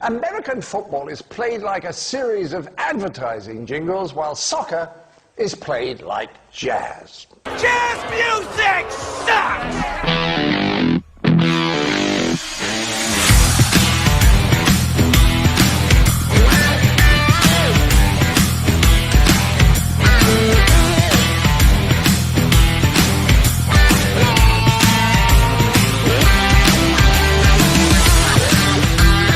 American football is played like a series of advertising jingles, while soccer is played like jazz. Jazz music sucks!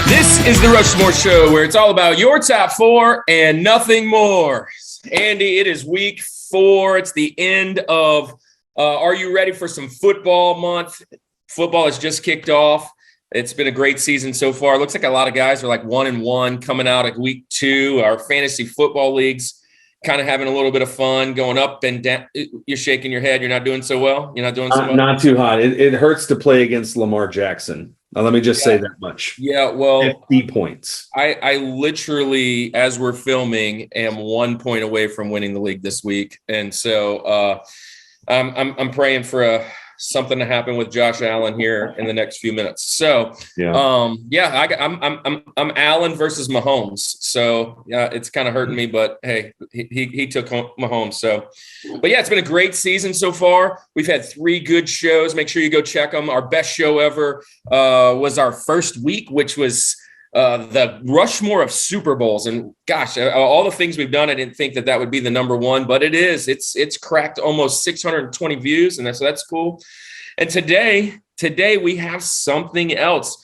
This is the Rushmore Show, where it's all about your top four and nothing more. Andy, it is week 4. It's the end of, are you ready for some football month? Football has just kicked off. It's been a great season so far. It looks like a lot of guys are like 1-1 coming out of week 2. Our fantasy football leagues kind of having a little bit of fun, going up and down. You're shaking your head. You're not doing so well? You're not doing so well? Not too hot. It hurts to play against Lamar Jackson. Let me just say that much. Yeah, well, 50 points. I literally, as we're filming, am 1 point away from winning the league this week, and so I'm praying for something to happen with Josh Allen here in the next few minutes. So, I'm Allen versus Mahomes. So, it's kind of hurting me, but hey, he took Mahomes. So, but yeah, it's been a great season so far. We've had 3 good shows. Make sure you go check them. Our best show ever was our first week, which was the Rushmore of Super Bowls. And gosh, all the things we've done, I didn't think that would be the number one, but it is. It's cracked almost 620 views, and so that's cool. And today we have something else.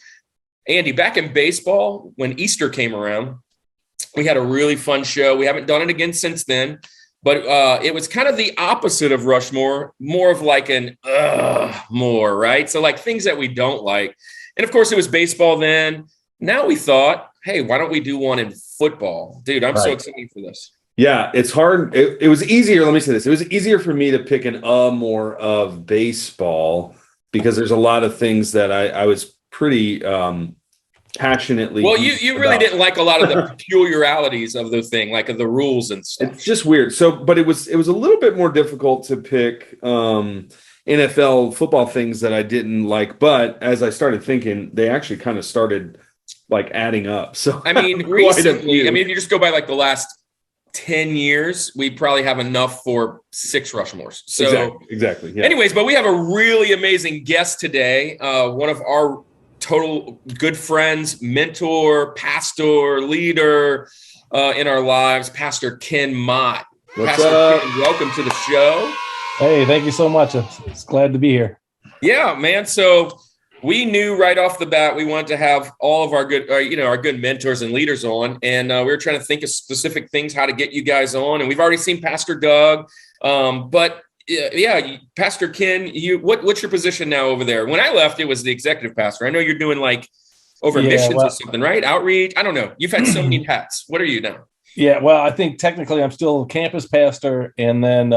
Andy, back in baseball, when Easter came around, we had a really fun show. We haven't done it again since then, but it was kind of the opposite of Rushmore, more of like an more, right? So like things that we don't like. And of course it was baseball then. Now we thought, hey, why don't we do one in football? Dude, I'm so excited for this. Yeah, it's hard. It was easier. Let me say this. It was easier for me to pick an more of baseball because there's a lot of things that I was pretty passionately. Well, you really didn't like a lot of the peculiarities of the thing, like of the rules and stuff. It's just weird. So, but it was a little bit more difficult to pick NFL football things that I didn't like. But as I started thinking, they actually kind of started like adding up. So I mean, recently, if you just go by like the last 10 years, we probably have enough for 6 Rushmores. So exactly. Yeah. Anyways, but we have a really amazing guest today. One of our total good friends, mentor, pastor, leader in our lives, Pastor Ken Mott. What's up? Ken, welcome to the show. Hey, thank you so much. It's glad to be here. Yeah, man. So we knew right off the bat we wanted to have all of our good, our good mentors and leaders on, and we were trying to think of specific things how to get you guys on. And we've already seen Pastor Doug, but Pastor Ken, what's your position now over there? When I left, it was the executive pastor. I know you're doing like missions or something, right? Outreach. I don't know. You've had so many hats. What are you now? Yeah, well, I think technically I'm still campus pastor and then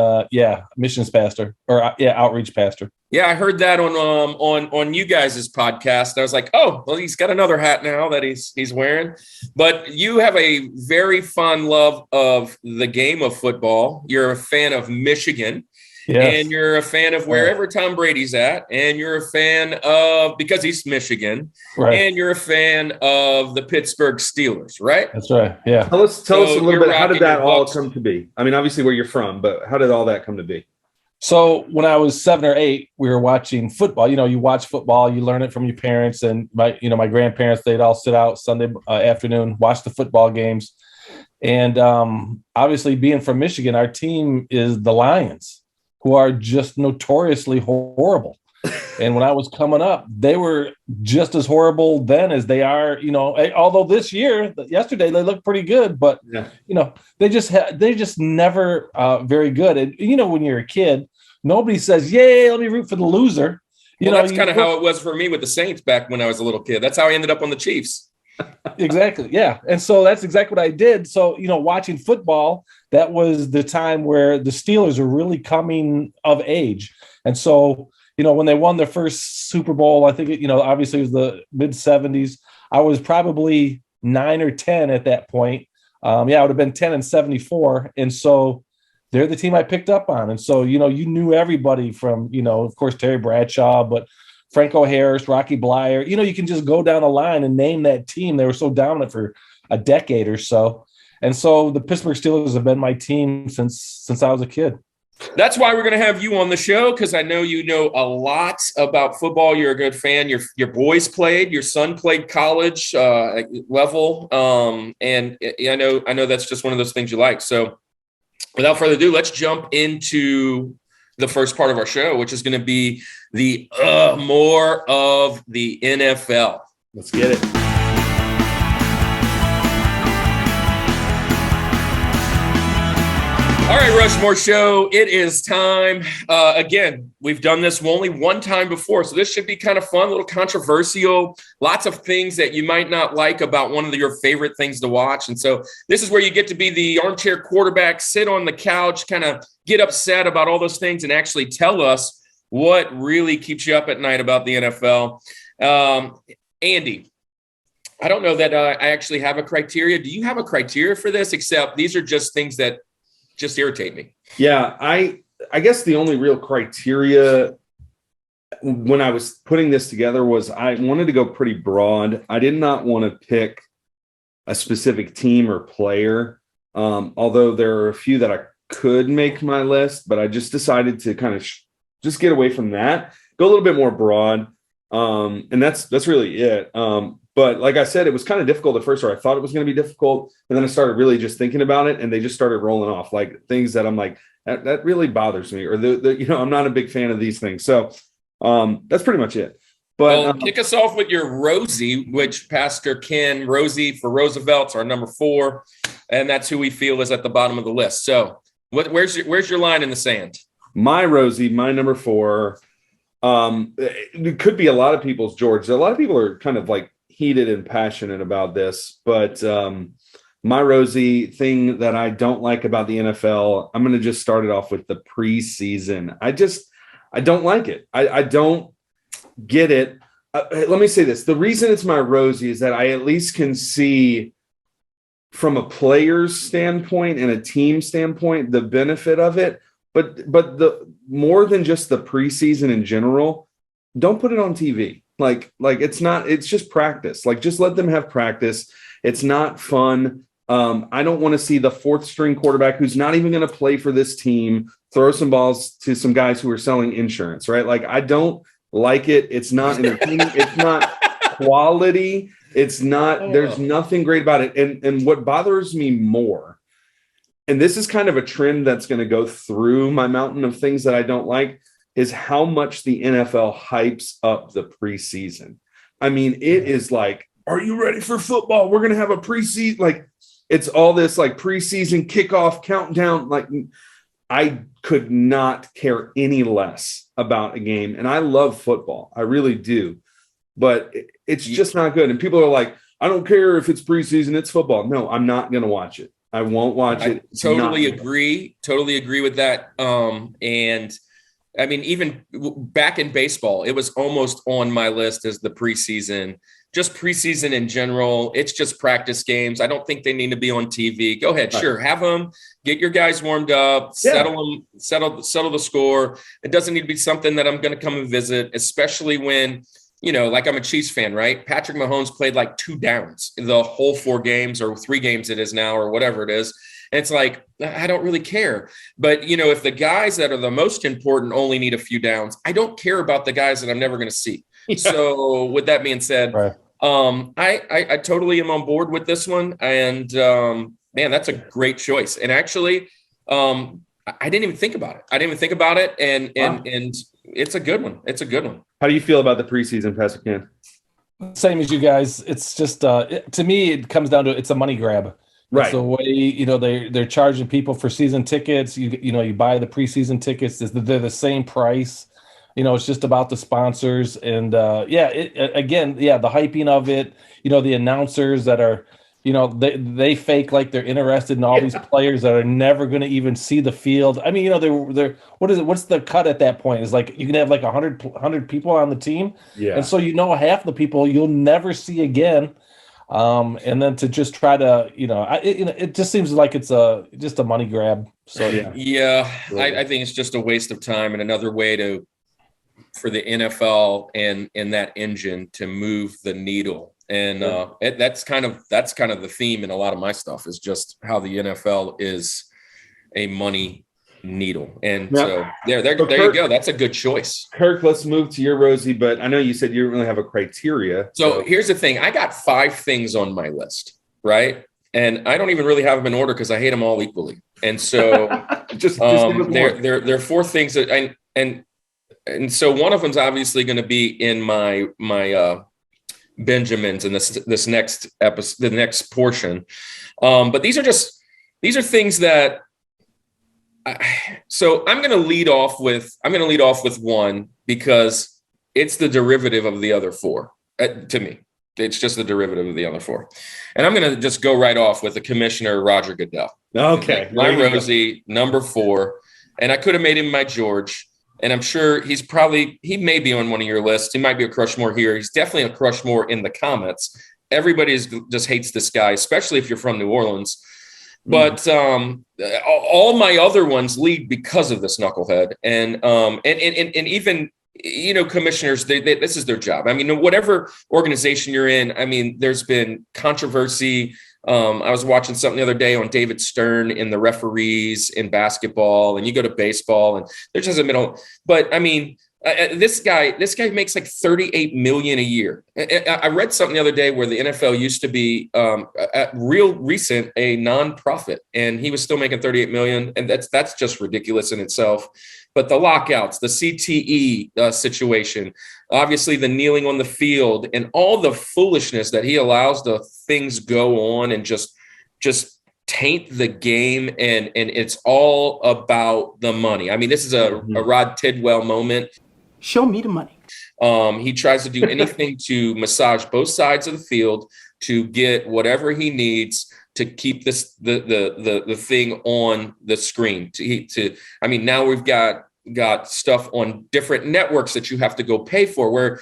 missions pastor or outreach pastor. Yeah, I heard that on you guys' podcast. I was like, oh, well, he's got another hat now that he's wearing. But you have a very fond love of the game of football. You're a fan of Michigan. Yes. And you're a fan of wherever Tom Brady's at, and you're a fan of, because he's Michigan, and you're a fan of the Pittsburgh Steelers, right? That's right, yeah. Tell us a little bit, how did that all come to be? I mean, obviously where you're from, but how did all that come to be? So when I was 7 or 8, we were watching football. You watch football, you learn it from your parents, and my grandparents, they'd all sit out Sunday afternoon, watch the football games. And obviously being from Michigan, our team is the Lions, who are just notoriously horrible. And when I was coming up, they were just as horrible then as they are, although yesterday, they looked pretty good, but, they just never very good. And, when you're a kid, nobody says, yay, let me root for the loser. That's kind of how it was for me with the Saints back when I was a little kid. That's how I ended up on the Chiefs. Exactly. Yeah. And so that's exactly what I did. So, watching football, that was the time where the Steelers were really coming of age. And so, when they won their first Super Bowl, I think, obviously it was the mid 70s. I was probably 9 or 10 at that point. I would have been 10 in 74. And so they're the team I picked up on. And so, you knew everybody from, of course, Terry Bradshaw, but Franco Harris, Rocky Blyer. You can just go down the line and name that team. They were so dominant for a decade or so. And so the Pittsburgh Steelers have been my team since I was a kid. That's why we're going to have you on the show, because I know you know a lot about football. You're a good fan. Your boys played. Your son played college level, and I know that's just one of those things you like. So, without further ado, let's jump into the first part of our show, which is going to be the more of the NFL. Let's get it. All right, Rushmore Show, it is time. Again, we've done this only one time before, so this should be kind of fun, a little controversial, lots of things that you might not like about one of your favorite things to watch. And so this is where you get to be the armchair quarterback, sit on the couch, kind of get upset about all those things and actually tell us what really keeps you up at night about the NFL. Andy, I don't know that I actually have a criteria. Do you have a criteria for this, except these are just things that just irritate me? Yeah, I guess the only real criteria when I was putting this together was I wanted to go pretty broad. I did not want to pick a specific team or player, although there are a few that I could make my list, but I just decided to kind of just get away from that, go a little bit more broad, and that's really it. But like I said, it was kind of difficult at first, or I thought it was going to be difficult. And then I started really just thinking about it, and they just started rolling off like things that I'm like, that really bothers me, or I'm not a big fan of these things. So that's pretty much it. But kick us off with your Rosie, which Pastor Ken Rosie for Roosevelt's our number 4. And that's who we feel is at the bottom of the list. So where's your line in the sand? My Rosie, my number 4. It could be a lot of people's, George. A lot of people are kind of like heated and passionate about this, but my Rosie thing that I don't like about the NFL, I'm going to just start it off with the preseason. I don't like it. I don't get it. Let me say this. The reason it's my Rosie is that I at least can see from a player's standpoint and a team standpoint the benefit of it. But the more than just the preseason in general, don't put it on TV. Like it's just practice. Like, just let them have practice. It's not fun. I don't want to see the 4th string quarterback who's not even going to play for this team throw some balls to some guys who are selling insurance, right? Like, I don't like it. It's not entertaining. It's not quality. It's not, there's nothing great about it. And what bothers me more, and this is kind of a trend that's going to go through my mountain of things that I don't like, is how much the NFL hypes up the preseason. I mean, it is like, are you ready for football? We're going to have a preseason. Like, it's all this like preseason kickoff countdown. Like, I could not care any less about a game. And I love football. I really do. But it's just not good. And people are like, I don't care if it's preseason, it's football. No, I'm not going to watch it. I won't watch it. Totally agree with that. And I mean, even back in baseball, it was almost on my list as the preseason. Just preseason in general, it's just practice games. I don't think they need to be on TV. Go ahead, sure, have them, get your guys warmed up, settle the score. It doesn't need to be something that I'm going to come and visit, especially when, like, I'm a Chiefs fan, right? Patrick Mahomes played like 2 downs the whole 4 games or 3 games it is now or whatever it is. And it's like, I don't really care. But, if the guys that are the most important only need a few downs, I don't care about the guys that I'm never going to see. Yeah. So with that being said, right. I totally am on board with this one. And, man, that's a great choice. And actually, I didn't even think about it. And it's a good one. How do you feel about the preseason, Pastor Ken? Same as you guys. It's just, to me, it comes down to, it's a money grab. Right. It's the way, they're charging people for season tickets. You buy the preseason tickets. They're the same price. It's just about the sponsors. And, the hyping of it, the announcers that are, they fake like they're interested in all these players that are never going to even see the field. I mean, they're what's the cut at that point? Is like you can have like 100 people on the team. Yeah. And so half the people you'll never see again. And then to just try to, it just seems like it's just a money grab. So I think it's just a waste of time and another way to for the NFL and that engine to move the needle. And that's kind of the theme in a lot of my stuff, is just how the NFL is a money needle. And so there Kirk, you go. That's a good choice. Kirk, let's move to your Rosie, but I know you said you don't really have a criteria. So here's the thing. I got 5 things on my list, right? And I don't even really have them in order because I hate them all equally. And so there are 4 things that and so one of them's obviously going to be in my Benjamins in this next episode, the next portion. But these are things that so I'm going to lead off with one because it's the derivative of the other 4 to me. It's just the derivative of the other 4. And I'm going to just go right off with the commissioner, Roger Goodell. Okay. My Rosie, number 4. And I could have made him my George. And I'm sure he may be on one of your lists. He might be a Rushmore here. He's definitely a Rushmore in the comments. Everybody just hates this guy, especially if you're from New Orleans. But all my other ones lead because of this knucklehead. And even, commissioners, this is their job. I mean, whatever organization you're in, I mean, there's been controversy. I was watching something the other day on David Stern in the referees in basketball, and you go to baseball and there's just a middle. But I mean, this guy makes like $38 million a year. I read something the other day where the NFL used to be real recent a nonprofit, and he was still making $38 million, and that's just ridiculous in itself. But the lockouts, the CTE situation, obviously the kneeling on the field, and all the foolishness that he allows the things go on and just taint the game, and it's all about the money. I mean, this is a Rod Tidwell moment. Show me the money. He tries to do anything to massage both sides of the field to get whatever he needs to keep the thing on the screen. I mean, now we've got stuff on different networks that you have to go pay for, where,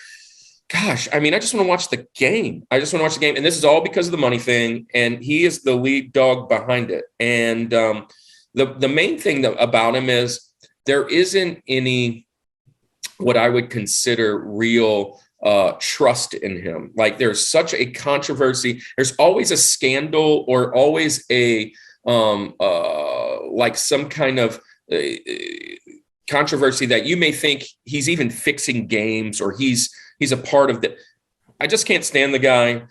gosh, I mean, I just want to watch the game. And this is all because of the money thing. And he is the lead dog behind it. And the main thing about him is there isn't any what I would consider real trust in him. Like, there's such a controversy. There's always a scandal, or always a like some kind of controversy that you may think he's even fixing games, or he's a part of the. I just can't stand the guy.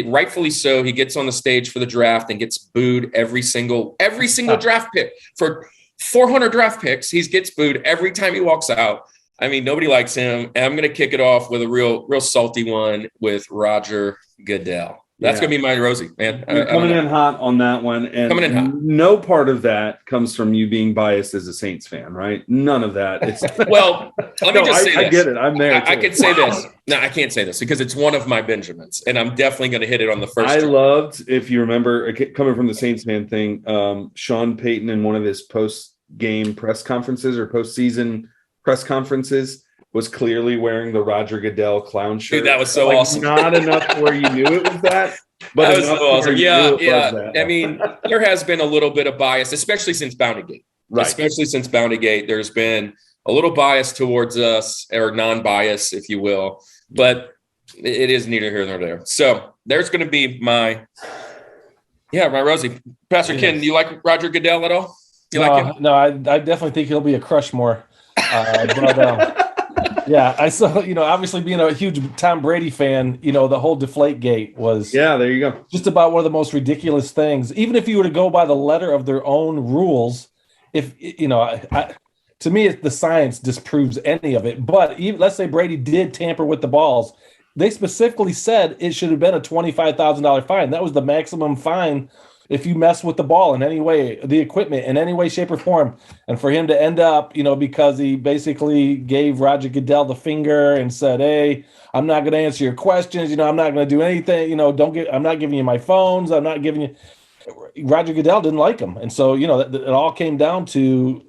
Rightfully so. He gets on the stage for the draft and gets booed every single draft pick. For 400 draft picks, he gets booed every time he walks out. I mean, nobody likes him. And I'm going to kick it off with a real salty one with Roger Goodell. That's going to be my Rosie, man. Coming in hot on that one. And coming in hot. No part of that comes from you being biased as a Saints fan, right? None of that. Well, let me just say this. I get it. I'm there. I can say this. No, I can't say this because it's one of my Benjamins, and I'm definitely going to hit it on the first. I loved, if you remember, coming from the Saints fan thing, Sean Payton in one of his post-game press conferences or postseason press conferences was clearly wearing the Roger Goodell clown shirt. Dude, that was so awesome. Not enough where you knew it was that. But that was so awesome. Yeah. I mean, there has been a little bit of bias, especially since Bountygate. Right. Especially since Bountygate, there's been a little bias towards us, or non-bias, if you will. But it is neither here nor there. So there's going to be my Rosie. Pastor Ken, do you like Roger Goodell at all? Like him? No, I definitely think he'll be a Rushmore. Yeah, I saw, obviously being a huge Tom Brady fan, the whole Deflategate was there you go. Just about one of the most ridiculous things. Even if you were to go by the letter of their own rules, if to me, the science disproves any of it. But let's say Brady did tamper with the balls. They specifically said it should have been a $25,000 fine. That was the maximum fine if you mess with the ball in any way, the equipment in any way, shape, or form. And for him to end up, because he basically gave Roger Goodell the finger and said, "Hey, I'm not going to answer your questions. I'm not going to do anything. I'm not giving you my phones. I'm not giving you." Roger Goodell didn't like him, and so it all came down to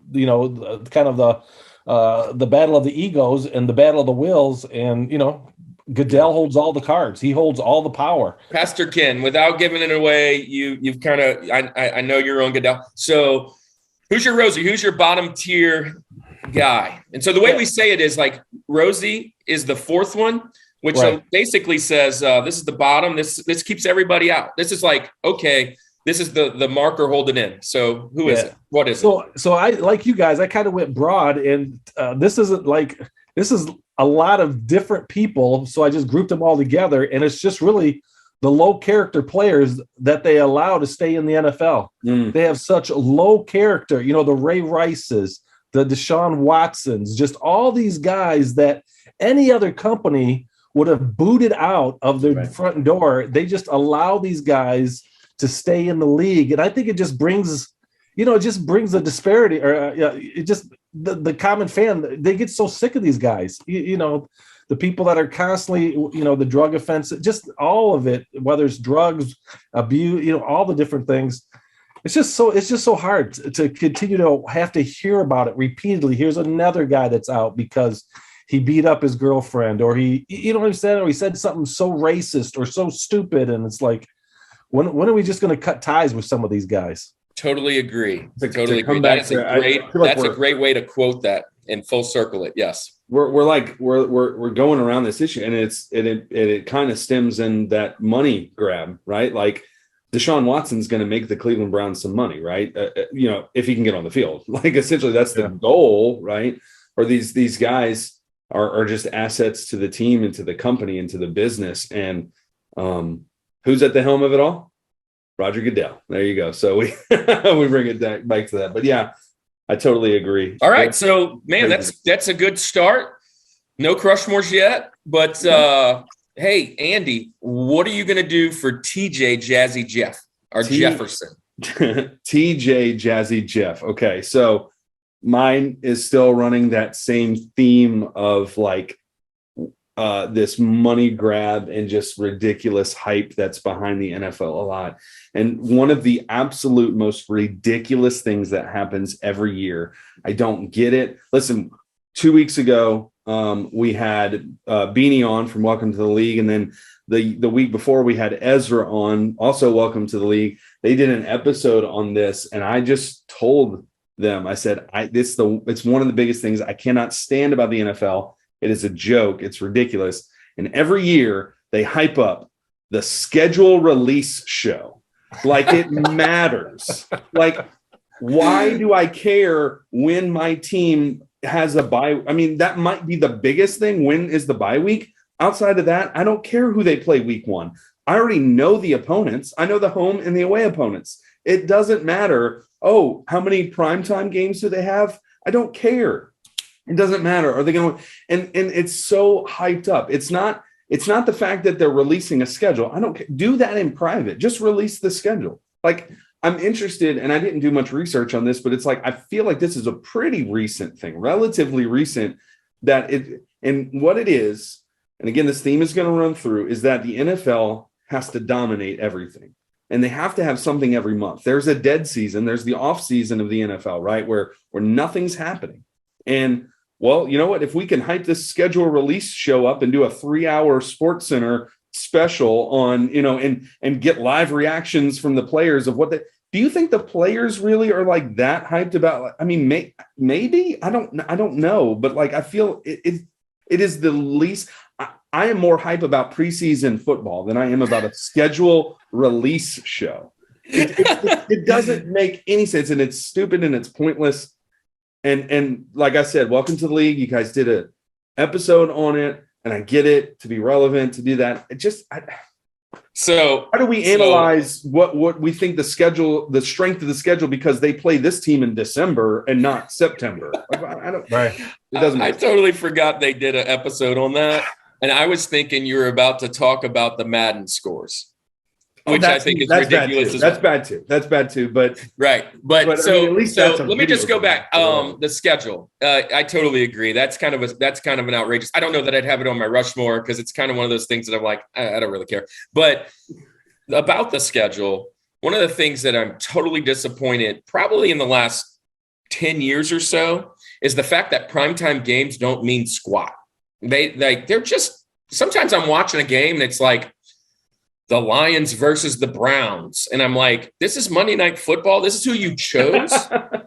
kind of the battle of the egos and the battle of the wills, and Goodell holds all the cards. He holds all the power. Pastor Ken, without giving it away, you've kind of I know your own Goodell. So who's your Rosie? Who's your bottom tier guy. And so the way we say it is like Rosie is the fourth one, which basically says this is the bottom. This keeps everybody out. This is like, okay, this is the marker holding in. So who is it? What is it? So I, like you guys, I kind of went broad, and this is a lot of different people. So I just grouped them all together, and it's just really the low character players that they allow to stay in the NFL. They have such low character, the Ray Rices, the Deshaun Watsons, just all these guys that any other company would have booted out of their front door. They just allow these guys to stay in the league. And I think it just brings, the disparity, or it just, the common fan, they get so sick of these guys, the people that are constantly, the drug offense, just all of it, whether it's drugs, abuse, all the different things. It's just so hard to continue to have to hear about it repeatedly. Here's another guy that's out because he beat up his girlfriend, or he said something so racist or so stupid. And it's like, when are we just going to cut ties with some of these guys? Totally agree. Totally agree. That's a great way to quote that and full circle it. Yes. We're going around this issue, and it kind of stems in that money grab, right? Like Deshaun Watson's going to make the Cleveland Browns some money, right? If he can get on the field, like essentially that's the goal, right? Or these guys are just assets to the team and to the company and to the business. And who's at the helm of it all? Roger Goodell. There you go. So we bring it back to that. But yeah, I totally agree. All right. So man, that's a good start. No Rushmores yet, but hey, Andy, what are you going to do for TJ Jazzy Jeff or Jefferson? TJ Jazzy Jeff. Okay. So mine is still running that same theme of like this money grab and just ridiculous hype that's behind the NFL a lot. And one of the absolute most ridiculous things that happens every year, I don't get it. Listen, 2 weeks ago, we had Beanie on from Welcome to the League. And then the week before we had Ezra on, also Welcome to the League. They did an episode on this. And I just told them, I said, it's one of the biggest things I cannot stand about the NFL. It is a joke. It's ridiculous. And every year they hype up the schedule release show like it matters. Like, why do I care when my team has a bye? I mean, that might be the biggest thing. When is the bye week? Outside of that, I don't care who they play week one. I already know the opponents. I know the home and the away opponents. It doesn't matter. Oh, how many primetime games do they have? I don't care. It doesn't matter. Are they going to? And it's so hyped up. It's not the fact that they're releasing a schedule. I don't care. Do that in private. Just release the schedule. Like, I'm interested, and I didn't do much research on this, but it's like I feel like this is a pretty recent thing, relatively recent, and what it is. And again, this theme is going to run through is that the NFL has to dominate everything. And they have to have something every month. There's a dead season. There's the off season of the NFL, right? Where nothing's happening. And well, you know what? If we can hype this schedule release show up and do a 3-hour Sports Center special on, and get live reactions from the players of do you think the players really are like that hyped about? I mean, maybe I don't know, but like, I feel it is the least. I am more hype about preseason football than I am about a schedule release show. It doesn't make any sense, and it's stupid and it's pointless. And like I said, Welcome to the League. You guys did an episode on it, and I get it to be relevant to do that. So how do we analyze what we think the strength of the schedule, because they play this team in December and not September? I don't. Right. It doesn't. I totally forgot they did an episode on that, and I was thinking you were about to talk about the Madden scores. Which I think is ridiculous. That's bad too. That's bad too. But right. But so, I mean, at least so let me just go back. The schedule. I totally agree. That's kind of an outrageous. I don't know that I'd have it on my Rushmore because it's kind of one of those things that I'm like, I don't really care. But about the schedule, one of the things that I'm totally disappointed, probably in the last 10 years or so, is the fact that primetime games don't mean squat. They're just, sometimes I'm watching a game and it's like, the Lions versus the Browns. And I'm like, this is Monday Night Football. This is who you chose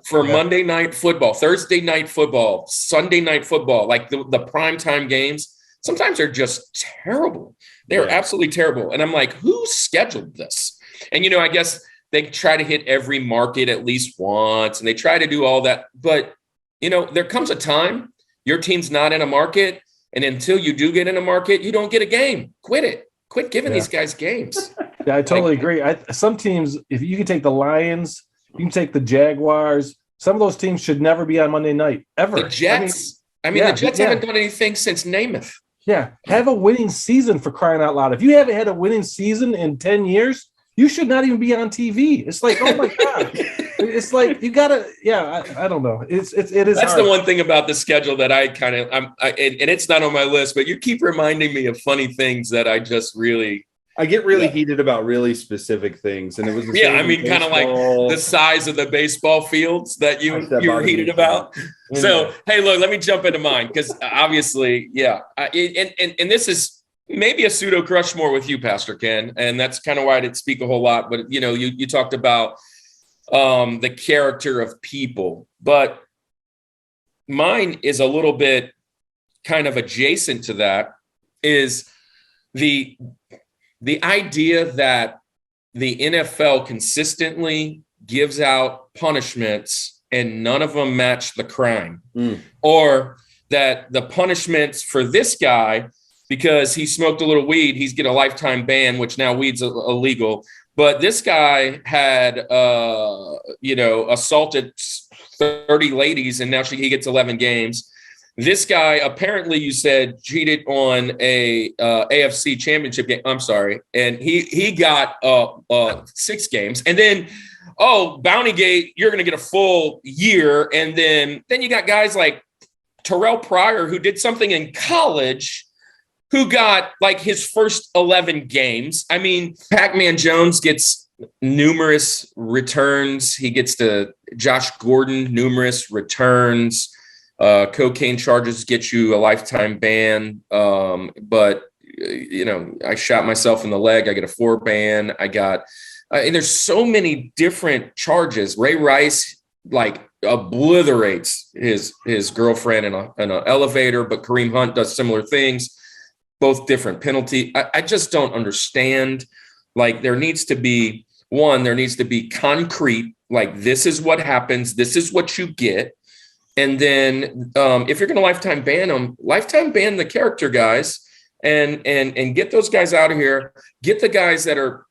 for Monday Night Football, Thursday Night Football, Sunday Night Football, like the primetime games. Sometimes they're just terrible. They're absolutely terrible. And I'm like, who scheduled this? And, I guess they try to hit every market at least once, and they try to do all that. But, there comes a time your team's not in a market, and until you do get in a market, you don't get a game. Quit it. Quit giving these guys games. Yeah, I totally agree. Some teams, if you can take the Lions, you can take the Jaguars. Some of those teams should never be on Monday night, ever. The Jets. The Jets haven't done anything since Namath. Yeah, have a winning season, for crying out loud. If you haven't had a winning season in 10 years, you should not even be on TV. It's like, oh my God. It's like, you gotta, I don't know. It is. That's hard. the one thing about the schedule that I kind of, and it's not on my list, but you keep reminding me of funny things that I just really. I get really heated about really specific things, and it was kind of like the size of the baseball fields that you were heated about. Yeah. So hey, look, let me jump into mine, because obviously, and this is maybe a pseudo Rushmore with you, Pastor Ken, and that's kind of why I didn't speak a whole lot. But you talked about the character of people, but mine is a little bit kind of adjacent to that. Is the idea that the NFL consistently gives out punishments and none of them match the crime, or that the punishments for this guy, because he smoked a little weed, he's get a lifetime ban, which now weed's illegal. But this guy had, assaulted 30 ladies, and now he gets 11 games. This guy, apparently, you said, cheated on a AFC championship game. I'm sorry. And he got 6 games. And then, Bountygate, you're going to get a full year. And then you got guys like Terrell Pryor, who did something in college, who got like his first 11 games. I mean, Pac-Man Jones gets numerous returns. He gets to Josh Gordon, numerous returns. Cocaine charges get you a lifetime ban. But I shot myself in the leg. I get a 4 ban. I got, and there's so many different charges. Ray Rice, obliterates his girlfriend in an elevator, but Kareem Hunt does similar things, both different penalty. I just don't understand. There needs to be concrete, this is what happens. This is what you get. And then if you're going to lifetime ban them, lifetime ban the character guys and get those guys out of here. Get the guys that are,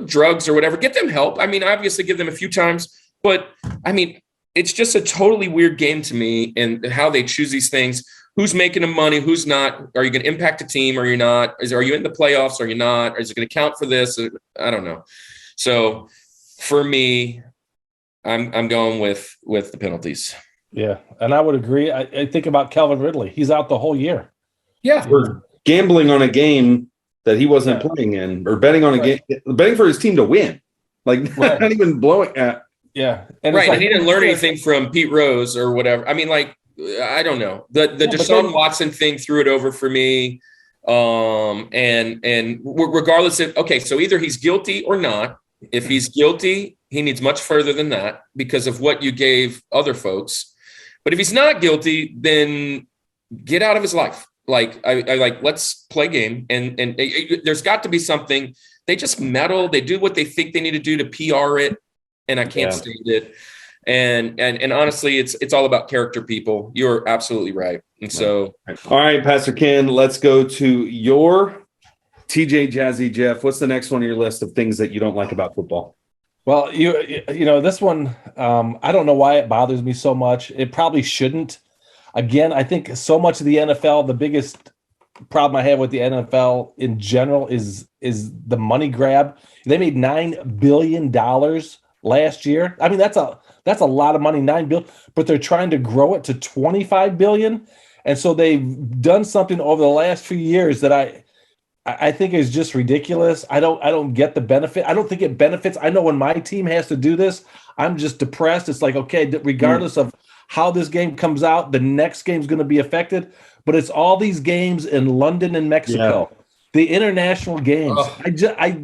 drugs or whatever, get them help. I mean, obviously give them a few times, but I mean, it's just a totally weird game to me, and how they choose these things. Who's making the money? Who's not? Are you going to impact a team? Or you're not? Are you in the playoffs? Or are you not? Is it going to count for this? I don't know. So for me, I'm going with the penalties. Yeah, and I would agree. I think about Calvin Ridley. He's out the whole year. Yeah. We're gambling on a game that he wasn't playing in, or betting on a game, betting for his team to win. Not even blowing at. Yeah. And and he didn't learn anything from Pete Rose or whatever. I mean, I don't know. The Deshaun Watson thing threw it over for me. And regardless of, so either he's guilty or not. If he's guilty, he needs much further than that because of what you gave other folks. But if he's not guilty, then get out of his life. Let's play game. And there's got to be something. They just meddle. They do what they think they need to do to PR it. And I can't stand it. And honestly, it's all about character, people. You're absolutely right. And so. All right, Pastor Ken, let's go to your TJ Jazzy Jeff. What's the next one on your list of things that you don't like about football? Well, this one, I don't know why it bothers me so much. It probably shouldn't. Again, I think so much of the NFL, the biggest problem I have with the NFL in general is the money grab. They made $9 billion last year. I mean, that's a lot of money, $9 billion, but they're trying to grow it to $25 billion. And so they've done something over the last few years that I think is just ridiculous. I don't get the benefit. I don't think it benefits. I know when my team has to do this, I'm just depressed. It's like, okay, regardless of how this game comes out, the next game's going to be affected. But it's all these games in London and Mexico. the international games.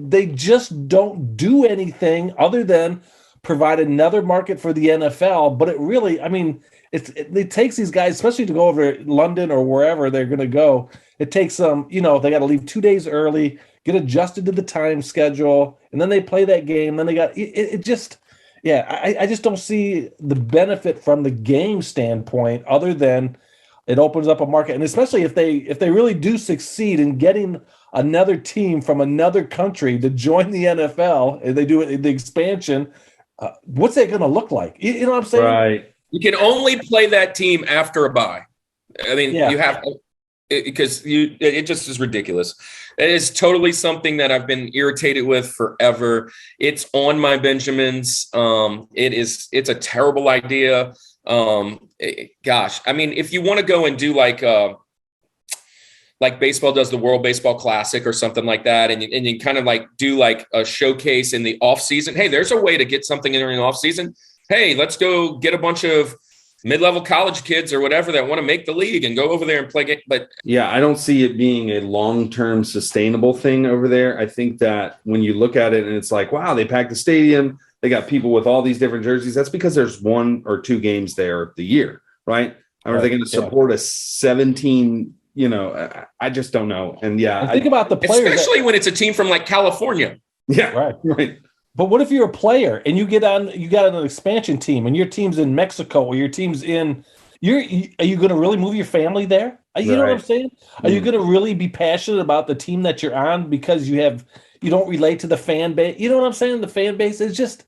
They just don't do anything other than provide another market for the NFL. But it really, I mean, it takes these guys, especially to go over to London or wherever they're going to go. It takes them, they got to leave 2 days early, get adjusted to the time schedule, and then they play that game. Then they got it just. Yeah, I just don't see the benefit from the game standpoint other than it opens up a market. And especially if they really do succeed in getting another team from another country to join the NFL and they do it, the expansion, what's that going to look like? You know what I'm saying? Right. You can only play that team after a bye. I mean, you have because it just is ridiculous. It is totally something that I've been irritated with forever. It's on my Benjamins. It's a terrible idea. Gosh, I mean, if you want to go and do like baseball does the World Baseball Classic or something like that, and you kind of like do like a showcase in the off season. Hey, there's a way to get something in during the off season. Hey, let's go get a bunch of mid-level college kids or whatever that want to make the league and go over there and play game. But yeah, I don't see it being a long-term sustainable thing over there. I think that when you look at it and it's like, wow, they packed the stadium, they got people with all these different jerseys. That's because there's 1 or 2 games there the year, right? Are they going to support a 17? I just don't know. And think about the players, especially when it's a team from like California. Yeah, right. But what if you're a player and you got an expansion team and your team's in Mexico or your team's in, are you going to really move your family there? You know what I'm saying? Are you going to really be passionate about the team that you're on because you don't relate to the fan base? You know what I'm saying? The fan base is just,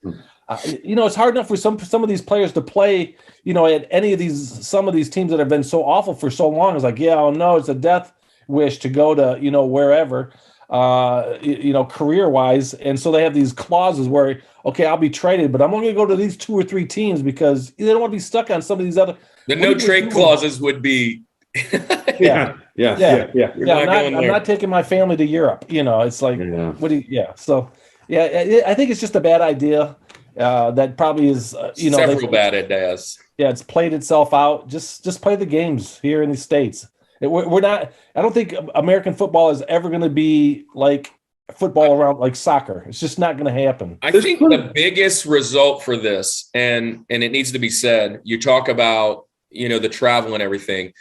it's hard enough for some of these players to play, at any of some of these teams that have been so awful for so long. It's like, it's a death wish to go to, wherever. Career-wise, and so they have these clauses where, okay, I'll be traded, but I'm only going to go to these 2 or 3 teams because they don't want to be stuck on some of these other. The no trade clauses would be. Yeah. I'm not taking my family to Europe. It's like, what do you? Yeah. So, I think it's just a bad idea. That probably is. Several bad ideas. Yeah, it's played itself out. Just play the games here in the States. We're not. I don't think American football is ever going to be like football around like soccer. It's just not going to happen. I think the biggest result for this, and it needs to be said, you talk about the travel and everything.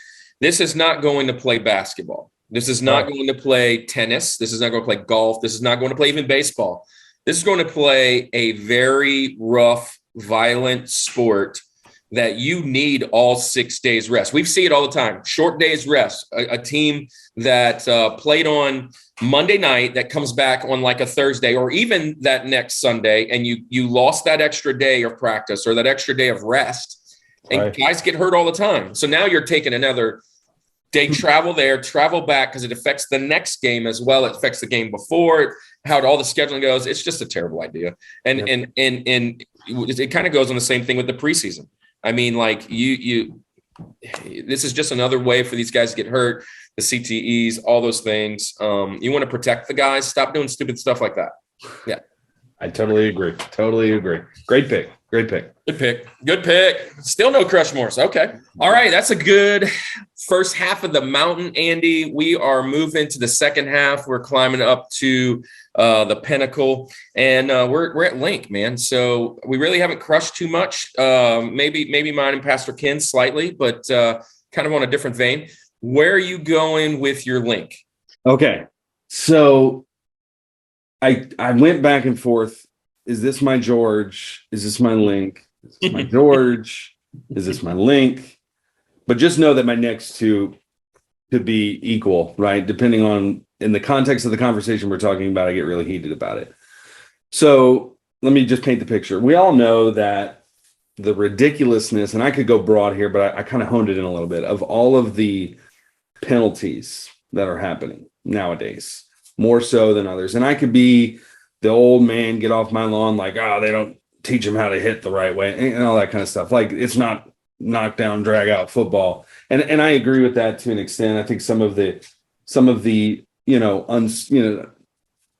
This is not going to play basketball. This is not going to play tennis. This is not going to play golf. This is not going to play even baseball. This is going to play a very rough, violent sport that you need all 6 days rest. We see it all the time. Short days rest. A team that played on Monday night that comes back on like a Thursday or even that next Sunday, and you lost that extra day of practice or that extra day of rest. And guys get hurt all the time. So now you're taking another day travel there, travel back, because it affects the next game as well. It affects the game before, how all the scheduling goes. It's just a terrible idea. And it kind of goes on the same thing with the preseason. I mean, like this is just another way for these guys to get hurt, the CTEs, all those things. You want to protect the guys. Stop doing stupid stuff like that. Yeah. I totally agree. Great pick. Good pick. Still no Rushmores. Okay. All right. That's a good first half of the mountain, Andy. We are moving to the second half. We're climbing up to the pinnacle, and we're at Link, man. So we really haven't crushed too much. Maybe mine and Pastor Ken slightly, but kind of on a different vein. Where are you going with your Link? Okay. So I went back and forth. Is this my George? Is this my Link? Is this my George? Is this my Link? But just know that my next two could be equal, right? Depending on, in the context of the conversation we're talking about, I get really heated about it. So let me just paint the picture. We all know that the ridiculousness, and I could go broad here, but I kind of honed it in a little bit, of all of the penalties that are happening nowadays, more so than others. And I could be the old man, get off my lawn, like, they don't teach them how to hit the right way and all that kind of stuff. Like, it's not knockdown, drag out football. And I agree with that to an extent. I think some of the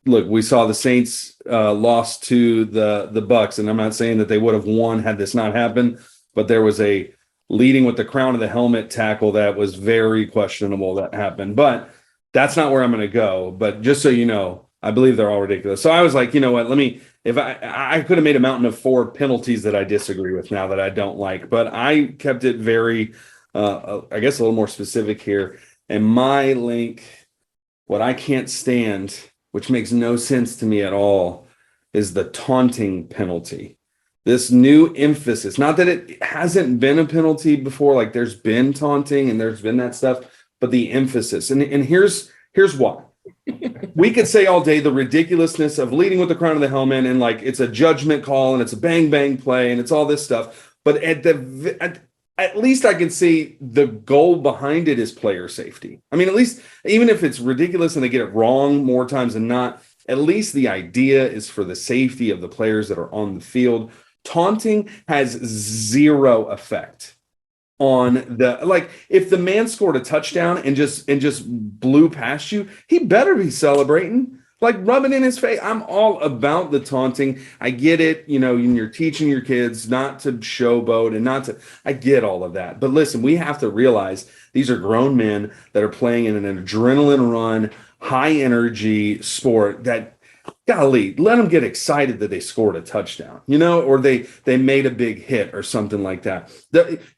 look, we saw the Saints lost to the Bucks, and I'm not saying that they would have won had this not happened, but there was a leading with the crown of the helmet tackle that was very questionable that happened. But That's not where I'm going to go. But just so you know, I believe they're all ridiculous. So I was like, you know what? If I could have made a mountain of 4 penalties that I disagree with now that I don't like, but I kept it very, I guess, a little more specific here. And my link, what I can't stand, which makes no sense to me at all, is the taunting penalty. This new emphasis, not that it hasn't been a penalty before, like there's been taunting and there's been that stuff, but the emphasis. And here's why. We could say all day the ridiculousness of leading with the crown of the helmet and like it's a judgment call and it's a bang bang play and it's all this stuff. But at least I can see the goal behind it is player safety. I mean, at least even if it's ridiculous and they get it wrong more times than not, at least the idea is for the safety of the players that are on the field. Taunting has zero effect on if the man scored a touchdown and just blew past you, he better be celebrating, like rubbing in his face. I'm all about the taunting. I get it, when you're teaching your kids not to showboat and I get all of that. But listen, we have to realize these are grown men that are playing in an adrenaline run, high energy sport that, golly, let them get excited that they scored a touchdown, or they made a big hit or something like that.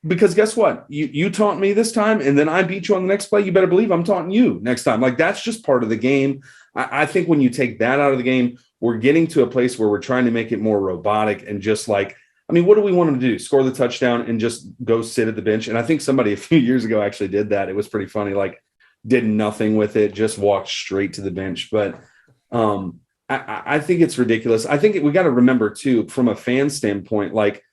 Because guess what? You taunt me this time and then I beat you on the next play. You better believe I'm taunting you next time. Like, that's just part of the game. I think when you take that out of the game, we're getting to a place where we're trying to make it more robotic and just like, what do we want them to do? Score the touchdown and just go sit at the bench. And I think somebody a few years ago actually did that. It was pretty funny, like did nothing with it, just walked straight to the bench. But I think it's ridiculous. I think we got to remember too, from a fan standpoint, like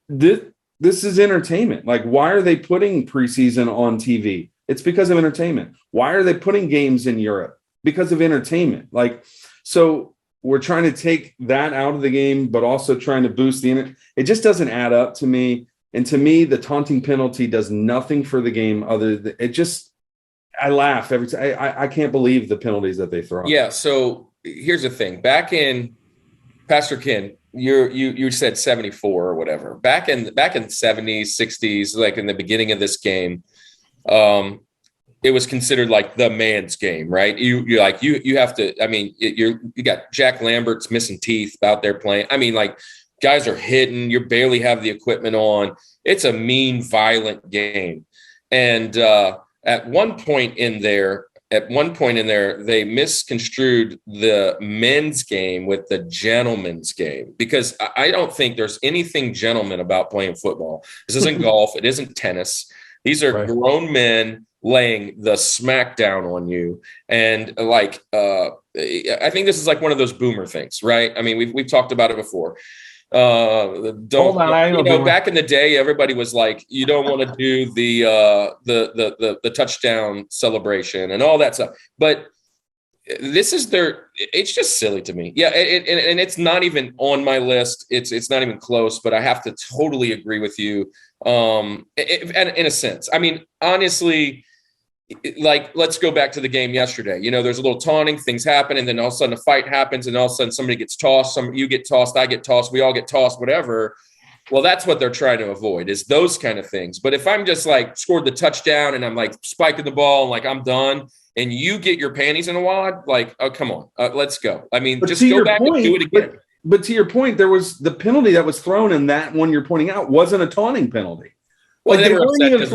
this is entertainment. Like, why are they putting preseason on TV? It's because of entertainment. Why are they putting games in Europe? Because of entertainment. Like, so we're trying to take that out of the game, but also trying to boost it just doesn't add up to me. And to me, the taunting penalty does nothing for the game other than I laugh every time. I can't believe the penalties that they throw. Yeah. So here's the thing. Back in Pastor Ken, you said 74 or whatever. Back in the 70s, 60s, like in the beginning of this game, it was considered like the man's game, right? You have to. You got Jack Lambert's missing teeth out there playing. Like guys are hitting. You barely have the equipment on. It's a mean, violent game. And at one point in there, they misconstrued the men's game with the gentleman's game, because I don't think there's anything gentleman about playing football. This isn't golf. It isn't tennis. These are grown men laying the smackdown on you. And I think this is like one of those boomer things, right? We've talked about it before. Back in the day, everybody was like, you don't want to do the touchdown celebration and all that stuff. But this is it's just silly to me. Yeah. And it's not even on my list. It's not even close, but I have to totally agree with you. In a sense, honestly, like, let's go back to the game yesterday. There's a little taunting, things happen, and then all of a sudden a fight happens, and all of a sudden somebody gets tossed, you get tossed, I get tossed, we all get tossed, whatever. Well, that's what they're trying to avoid, is those kind of things. But if I'm just like scored the touchdown and I'm like spiking the ball and like I'm done, and you get your panties in a wad, like, oh, come on, let's go. Just go back and do it again. But to your point, there was the penalty that was thrown, and that one you're pointing out wasn't a taunting penalty. Well, they were upset because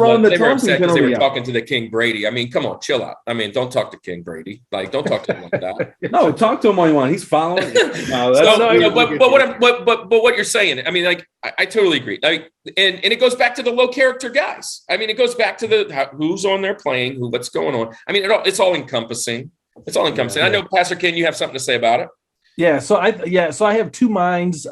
they were talking to the King Brady. Come on, chill out. Don't talk to King Brady. Like, don't talk to him like that. No, talk to him all you want. He's following. But what you're saying, I totally agree. And it goes back to the low character guys. It goes back to who's on there playing, what's going on. It's all encompassing. It's all encompassing. Yeah. I know, Pastor Ken, you have something to say about it. Yeah. So I have two minds.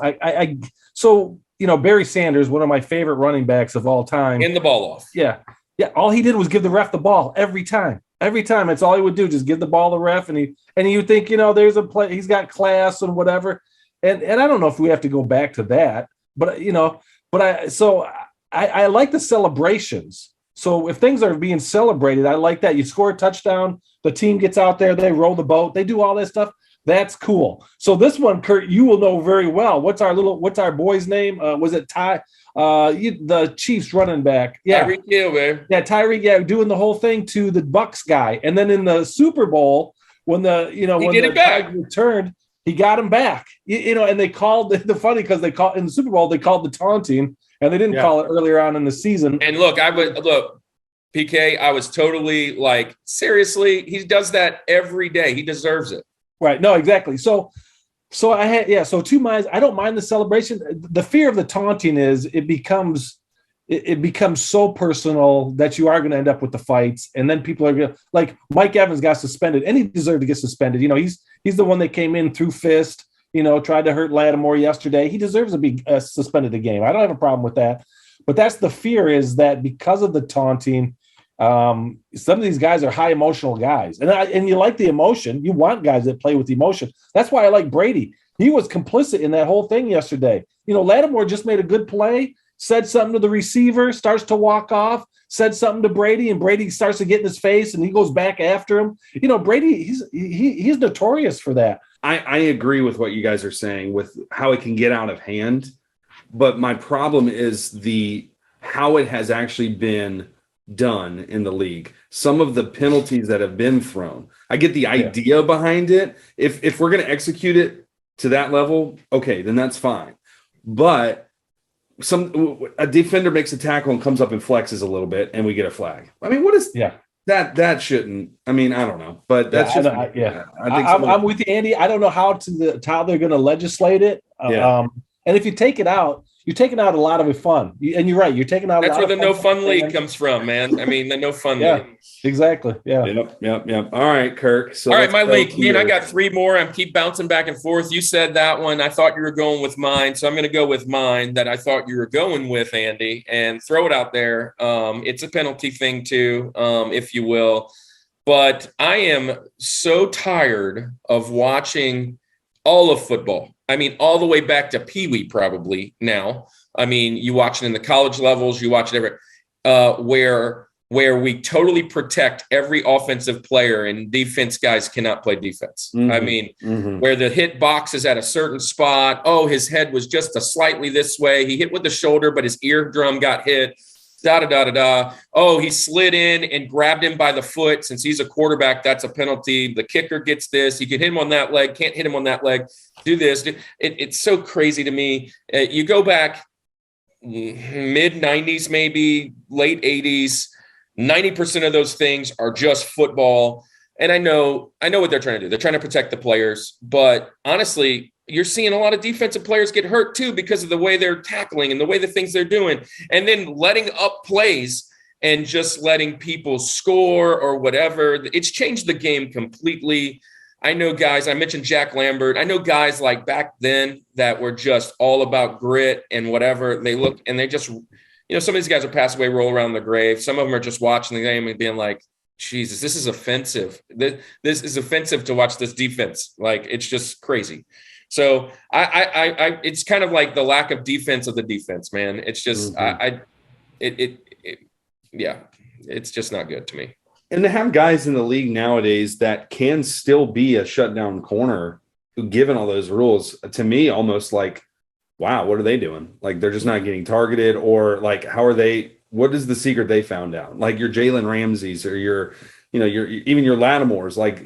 Barry Sanders, one of my favorite running backs of all time. In the ball off. Yeah. Yeah. All he did was give the ref the ball every time. Every time. That's all he would do. Just give the ball to the ref. And you think, there's a play, he's got class and whatever. And I don't know if we have to go back to that, but I like the celebrations. So if things are being celebrated, I like that. You score a touchdown, the team gets out there, they roll the boat, they do all that stuff. That's cool. So this one, Kurt, you will know very well. What's our boy's name? Was it Ty? The Chiefs running back. Yeah. Tyreek Hill, man. Yeah, Tyreek, doing the whole thing to the Bucks guy. And then in the Super Bowl, when the Tigers returned, he got him back. And they called the funny because they called in the Super Bowl, they called the taunting, and they didn't call it earlier on in the season. And look, PK, I was totally like, seriously, he does that every day. He deserves it. Right. No, exactly. So I had, so two minds. I don't mind the celebration. The fear of the taunting is it becomes so personal that you are going to end up with the fights. And then people are going to, like Mike Evans got suspended, and he deserved to get suspended. He's the one that came in through fist, tried to hurt Lattimore yesterday. He deserves to be suspended a game. I don't have a problem with that. But that's the fear, is that because of the taunting, some of these guys are high emotional guys, and you like the emotion. You want guys that play with emotion. That's why I like Brady. He was complicit in that whole thing yesterday. Lattimore just made a good play, said something to the receiver, starts to walk off, said something to Brady, and Brady starts to get in his face, and he goes back after him. Brady, he's notorious for that. I agree with what you guys are saying with how it can get out of hand, but my problem is how it has actually been done in the league. Some of the penalties that have been thrown. I get the idea behind it. If we're going to execute it to that level, okay, then that's fine. But a defender makes a tackle and comes up and flexes a little bit, and we get a flag. I mean, what is that shouldn't. I mean, I don't know, but that's just I think I'm with you, Andy. I don't know how they're going to legislate it. And if you take it out, you're taking out a lot of the fun. And you're right. You're taking out. That's where the no fun league comes from, man. I mean, the no fun league. Exactly. Yeah. Yep. All right, Kirk. So all right, my league. I got three more. I keep bouncing back and forth. You said that one. I thought you were going with mine, so I'm going to go with mine that I thought you were going with, Andy, and throw it out there. It's a penalty thing too, if you will. But I am so tired of watching all of football. I mean, all the way back to Pee Wee probably now. I mean, you watch it in the college levels, you watch it everywhere, where we totally protect every offensive player and defense guys cannot play defense. Mm-hmm. I mean, where the hit box is at a certain spot. Oh, his head was just slightly this way. He hit with the shoulder, but his eardrum got hit. Oh, he slid in and grabbed him by the foot. Since he's a quarterback, that's a penalty. The kicker gets this. You can hit him on that leg, can't hit him on that leg. Do this. It's so crazy to me. You go back mid-90s, maybe late 80s, 90% of those things are just football. And I know what they're trying to do. They're trying to protect the players. But honestly, you're seeing a lot of defensive players get hurt too because of the way they're tackling and the way the things they're doing, and then letting up plays and just letting people score or whatever. It's changed the game completely. I know guys, I mentioned Jack Lambert. I know guys like back then that were just all about grit and whatever. They look and they just, some of these guys are passed away, roll around the grave. Some of them are just watching the game and being like, Jesus, this is offensive. This is offensive to watch this defense. Like, it's just crazy. So I it's kind of like the lack of defense of the defense, man. It's just, it's just not good to me. And to have guys in the league nowadays that can still be a shutdown corner, given all those rules, to me, almost like, wow, what are they doing? Like, they're just not getting targeted, or like, what is the secret they found out? Like your Jalen Ramseys or your Lattimores, like,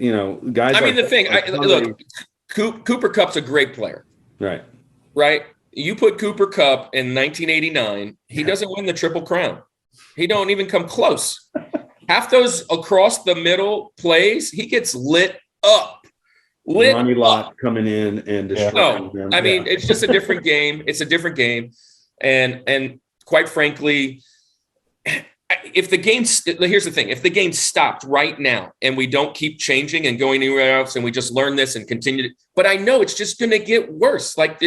guys. I mean, the thing, look, Cooper Kupp's a great player. Right. You put Cooper Kupp in 1989, he doesn't win the Triple Crown. He don't even come close. Half those across the middle plays, he gets lit up. Ronnie Lott coming in and destroying them. I mean, it's just a different game. It's a different game. And quite frankly, here's the thing, if the game stopped right now and we don't keep changing and going anywhere else and we just learn this and continue but I know it's just going to get worse. Like,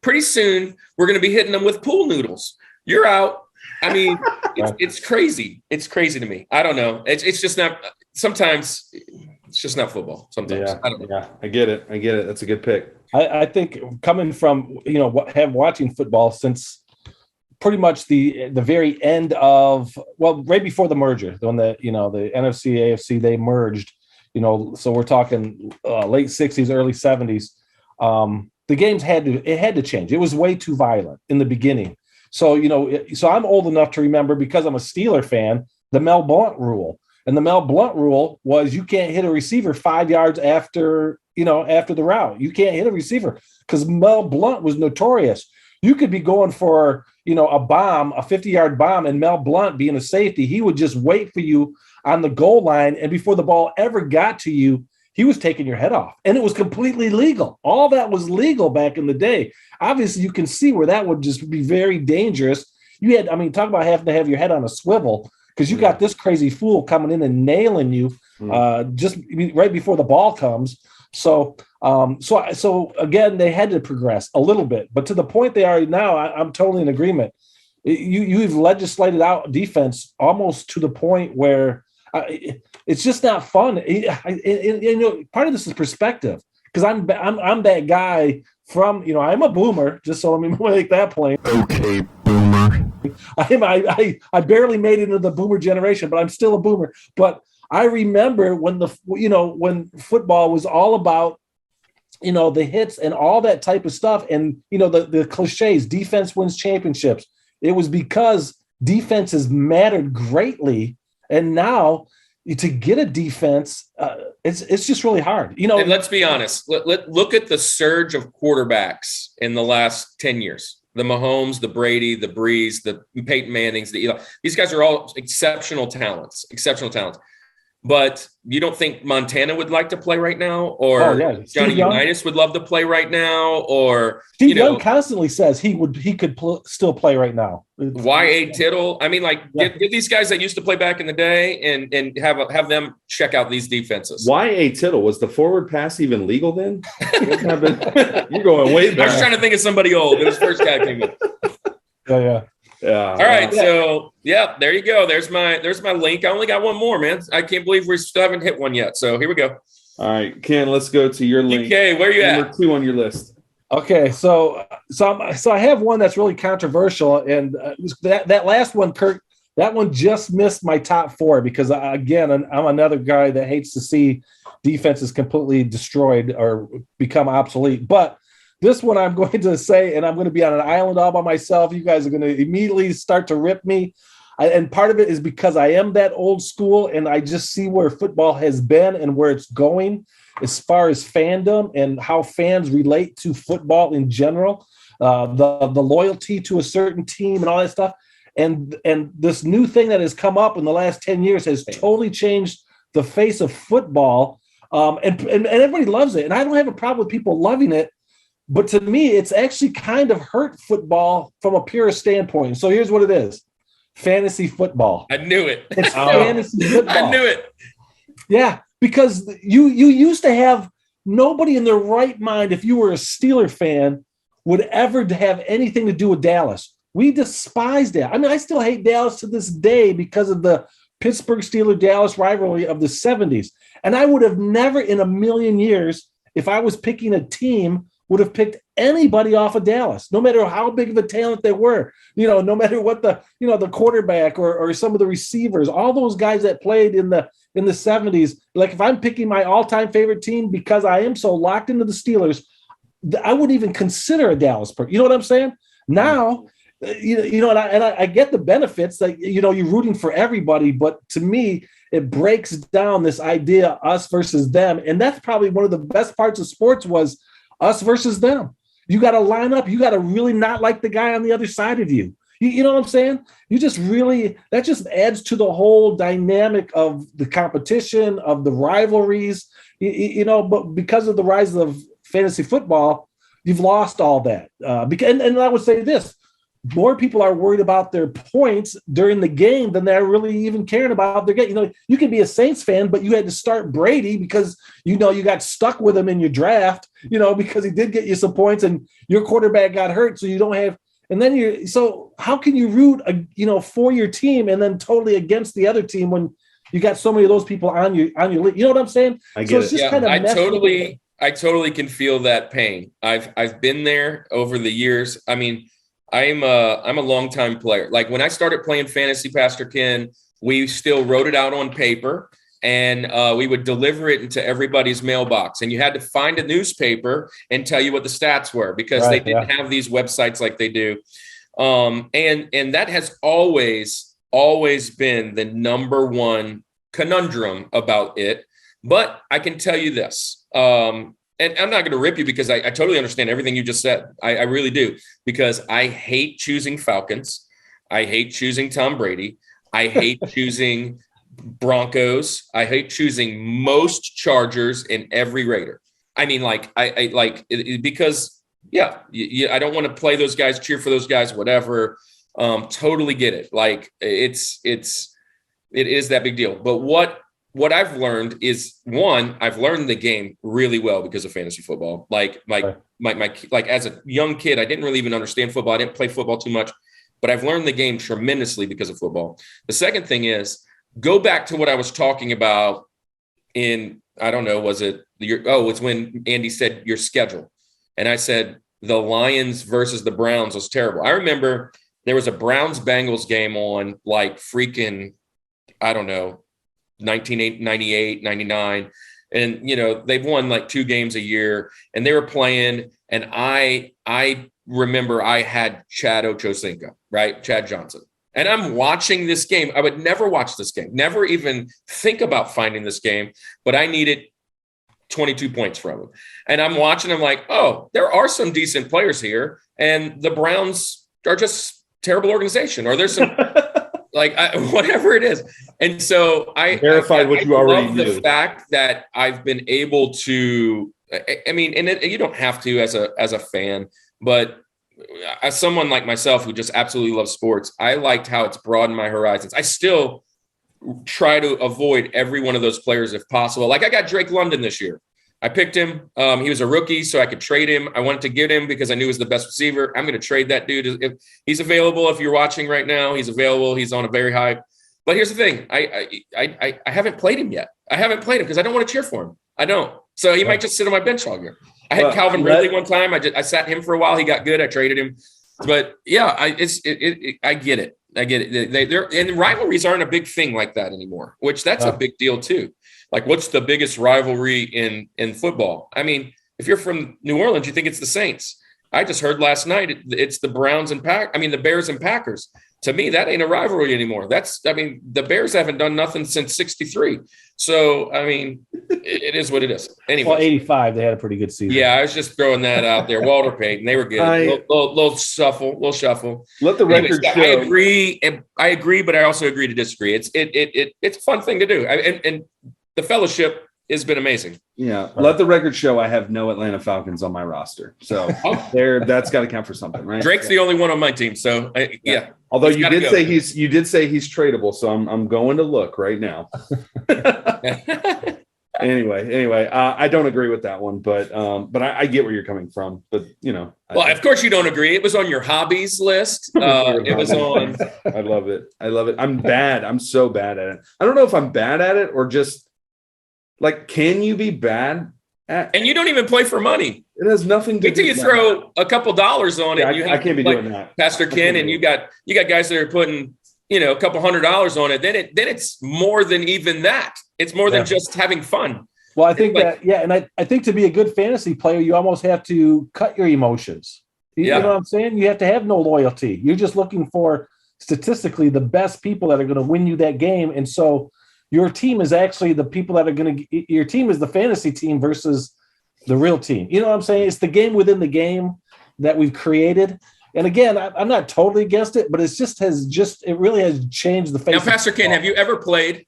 pretty soon we're going to be hitting them with pool noodles. You're out. I mean, it's crazy. It's crazy to me. I don't know. It's just not, sometimes it's just not football. Sometimes. I don't know. Yeah, I get it. That's a good pick. I think coming from, watching football since pretty much the very end of, right before the merger, when the NFC, AFC, they merged, So we're talking late 60s, early 70s. The games had to change. It was way too violent in the beginning. So, so I'm old enough to remember, because I'm a Steeler fan, the Mel Blount rule. And the Mel Blount rule was you can't hit a receiver 5 yards after the route. You can't hit a receiver, because Mel Blount was notorious. You could be going for, a bomb, a 50-yard bomb, and Mel Blount, being a safety, he would just wait for you on the goal line. And before the ball ever got to you, he was taking your head off. And it was completely legal. All that was legal back in the day. Obviously, you can see where that would just be very dangerous. Talk about having to have your head on a swivel, because you got this crazy fool coming in and nailing you just right before the ball comes. So again, they had to progress a little bit, but to the point they are now, I'm totally in agreement. You've legislated out defense almost to the point where it's just not fun. Part of this is perspective, because I'm that guy from, I'm a boomer, just so let me make that plain. Okay, boomer. I barely made it into the boomer generation, but I'm still a boomer. But I remember when when football was all about, the hits and all that type of stuff. And, the cliches, defense wins championships. It was because defenses mattered greatly. And now to get a defense, it's just really hard. And let's be honest. Look at the surge of quarterbacks in the last 10 years. The Mahomes, the Brady, the Breeze, the Peyton Mannings, the Eli. These guys are all exceptional talents. But you don't think Montana would like to play right now, or Johnny Unitas would love to play right now, or Steve Young constantly says he could still play right now. Y.A. Tittle. Get these guys that used to play back in the day and have them check out these defenses. Y.A. Tittle, was the forward pass even legal then? You're going way back. I was trying to think of somebody old. It was the first guy came in. Yeah. Yeah. All right. So there you go. There's my link. I only got one more, man. I can't believe we still haven't hit one yet. So here we go. All right, Ken, let's go to your link. Okay, where you Number at? 2 on your list. Okay. So I have one that's really controversial, and that last one, Kirk, that one just missed my top 4, because again, I'm another guy that hates to see defenses completely destroyed or become obsolete. But this one I'm going to say, and I'm going to be on an island all by myself. You guys are going to immediately start to rip me. And part of it is because I am that old school, and I just see where football has been and where it's going as far as fandom and how fans relate to football in general, the loyalty to a certain team and all that stuff. And this new thing that has come up in the last 10 years has totally changed the face of football. And everybody loves it. And I don't have a problem with people loving it. But to me, it's actually kind of hurt football from a pure standpoint. So here's what it is. Fantasy football. I knew it. It's fantasy football. I knew it. Yeah, because you used to have nobody in their right mind, if you were a Steeler fan, would ever have anything to do with Dallas. We despised that. I still hate Dallas to this day because of the Pittsburgh Steelers-Dallas rivalry of the 70s. And I would have never in a million years, if I was picking a team, would have picked anybody off of Dallas, no matter how big of a talent they were, no matter what the quarterback or some of the receivers, all those guys that played in the 70s. Like, if I'm picking my all-time favorite team, because I am so locked into the Steelers, I wouldn't even consider a Dallas person. You know what I'm saying? Now, and I get the benefits that, you're rooting for everybody, but to me, it breaks down this idea, us versus them. And that's probably one of the best parts of sports was us versus them. You got to line up. You got to really not like the guy on the other side of you. You know what I'm saying? That just adds to the whole dynamic of the competition, of the rivalries, but because of the rise of fantasy football, you've lost all that. And I would say this, more people are worried about their points during the game than they're really even caring about their game. You can be a Saints fan, but you had to start Brady because, you got stuck with him in your draft, because he did get you some points and your quarterback got hurt. So you don't have, and then so how can you root, for your team and then totally against the other team when you got so many of those people on your league? You know what I'm saying? I get it. I totally can feel that pain. I've been there over the years. I'm a longtime player. Like when I started playing fantasy, Pastor Ken, we still wrote it out on paper. and we would deliver it into everybody's mailbox. And you had to find a newspaper and tell you what the stats were, because they didn't have these websites like they do. And that has always been the number one conundrum about it. But I can tell you this, and I'm not going to rip you, because I totally understand everything you just said. I really do, because I hate choosing Falcons. I hate choosing Tom Brady. I hate choosing Broncos. I hate choosing most Chargers and every Raider. I mean, because I don't want to play those guys, cheer for those guys, whatever. Totally get it. Like it is that big deal. But what I've learned is, one, I've learned the game really well because of fantasy football. Like as a young kid, I didn't really even understand football. I didn't play football too much, but I've learned the game tremendously because of football. The second thing is, go back to what I was talking about in, I don't know, it's when Andy said your schedule. And I said the Lions versus the Browns was terrible. I remember there was a Browns-Bengals game on like freaking, I don't know, 1998, 99. And, they've won like 2 games a year, and they were playing. And I remember I had Chad Ochocinco, right? Chad Johnson. And I'm watching this game. I would never watch this game, never even think about finding this game, but I needed 22 points from him. And I'm watching, I'm like, oh, there are some decent players here. And the Browns are just terrible organization, or there's some whatever it is. And so I verified what you already knew. The fact that I've been able to, you don't have to as a fan, but as someone like myself who just absolutely loves sports, I liked how it's broadened my horizons. I still try to avoid every one of those players if possible. Like I got Drake London this year. I picked him. He was a rookie, so I could trade him. I wanted to get him because I knew he was the best receiver. I'm going to trade that dude. If he's available, if you're watching right now, he's available. He's on a very high. But here's the thing. I haven't played him yet. I haven't played him because I don't want to cheer for him. I don't. So he might just sit on my bench all year. I had Calvin Ridley one time. I sat him for a while. He got good. I traded him. But yeah, I get it. I get it. And rivalries aren't a big thing like that anymore, which that's a big deal too. Like, what's the biggest rivalry in football? I mean, if you're from New Orleans, you think it's the Saints. I just heard last night it's the the Bears and Packers. To me, that ain't a rivalry anymore. The Bears haven't done nothing since '63. So, it is what it is. Anyway. Well, 85, they had a pretty good season. Yeah, I was just throwing that out there. Walter Payton, they were good. Little shuffle. Let the record show. I agree, but I also agree to disagree. It's a fun thing to do. And the fellowship has been amazing. Yeah. Let the record show I have no Atlanta Falcons on my roster. So that's got to count for something, right? Drake's the only one on my team. So yeah. Although you did say he's tradable. So I'm going to look right now. Anyway, I don't agree with that one, but I get where you're coming from. But of course you don't agree. It was on your hobbies list. It was on. I love it. I'm bad. I'm so bad at it. I don't know if I'm bad at it or just like, can you be bad at? And you don't even play for money. It has nothing to do. Until you throw a couple dollars on it. I can't be doing that, Pastor Ken, and you got guys that are putting a couple $100s on it. Then it's more than even that. It's more than just having fun. Well, I think and I think to be a good fantasy player, you almost have to cut your emotions. You know what I'm saying? You have to have no loyalty. You're just looking for statistically the best people that are going to win you that game. And so your team is actually the people that are going to – your team is the fantasy team versus the real team. You know what I'm saying? It's the game within the game that we've created. And again, I'm not totally against it, but it really has changed the face. Now, Pastor Ken, have you ever played?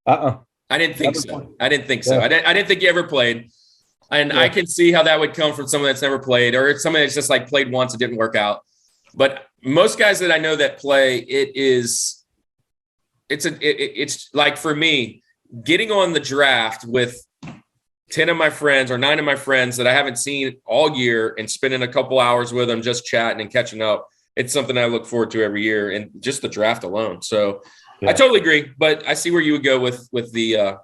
I didn't think so. I didn't think you ever played. And I can see how that would come from someone that's never played, or someone that's just like played once, it didn't work out. But most guys that I know that play, it's like, for me, getting on the draft with 10 of my friends or 9 of my friends that I haven't seen all year and spending a couple hours with them, just chatting and catching up. It's something I look forward to every year, and just the draft alone. So I totally agree, but I see where you would go with the,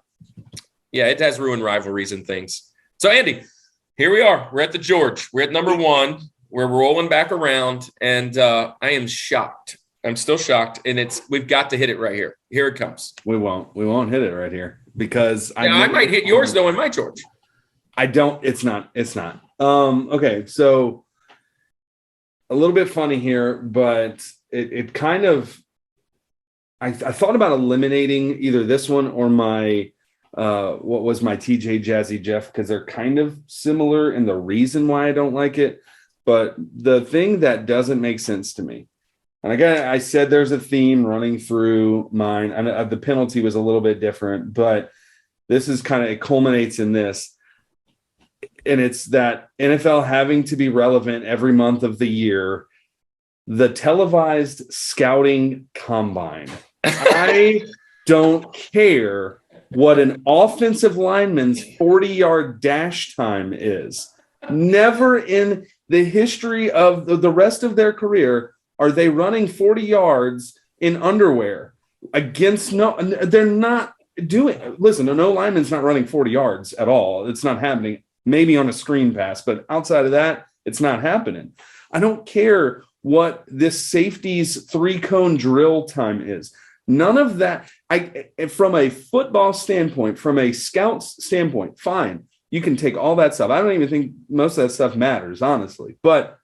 it has ruined rivalries and things. So Andy, here we are. We're at the George. We're at number 1. We're rolling back around, and I am shocked. I'm still shocked, and we've got to hit it right here. Here it comes. We won't hit it right here. because I might hit yours though in my George. I don't. It's not. Okay, so a little bit funny here, but it kind of. I thought about eliminating either this one or my what was my TJ Jazzy Jeff, because they're kind of similar in the reason why I don't like it. But the thing that doesn't make sense to me, and again, I said there's a theme running through mine. And the penalty was a little bit different, but this is kind of, it culminates in this. And it's that NFL having to be relevant every month of the year, the televised scouting combine. I don't care what an offensive lineman's 40-yard dash time is. Never in the history of the rest of their career are they running 40 yards in underwear against they're not doing. Listen, no lineman's not running 40 yards at all. It's not happening. Maybe on a screen pass, but outside of that, it's not happening. I don't care what this safety's 3-cone drill time is. None of that. From a football standpoint, from a scout's standpoint, fine. You can take all that stuff. I don't even think most of that stuff matters, honestly. But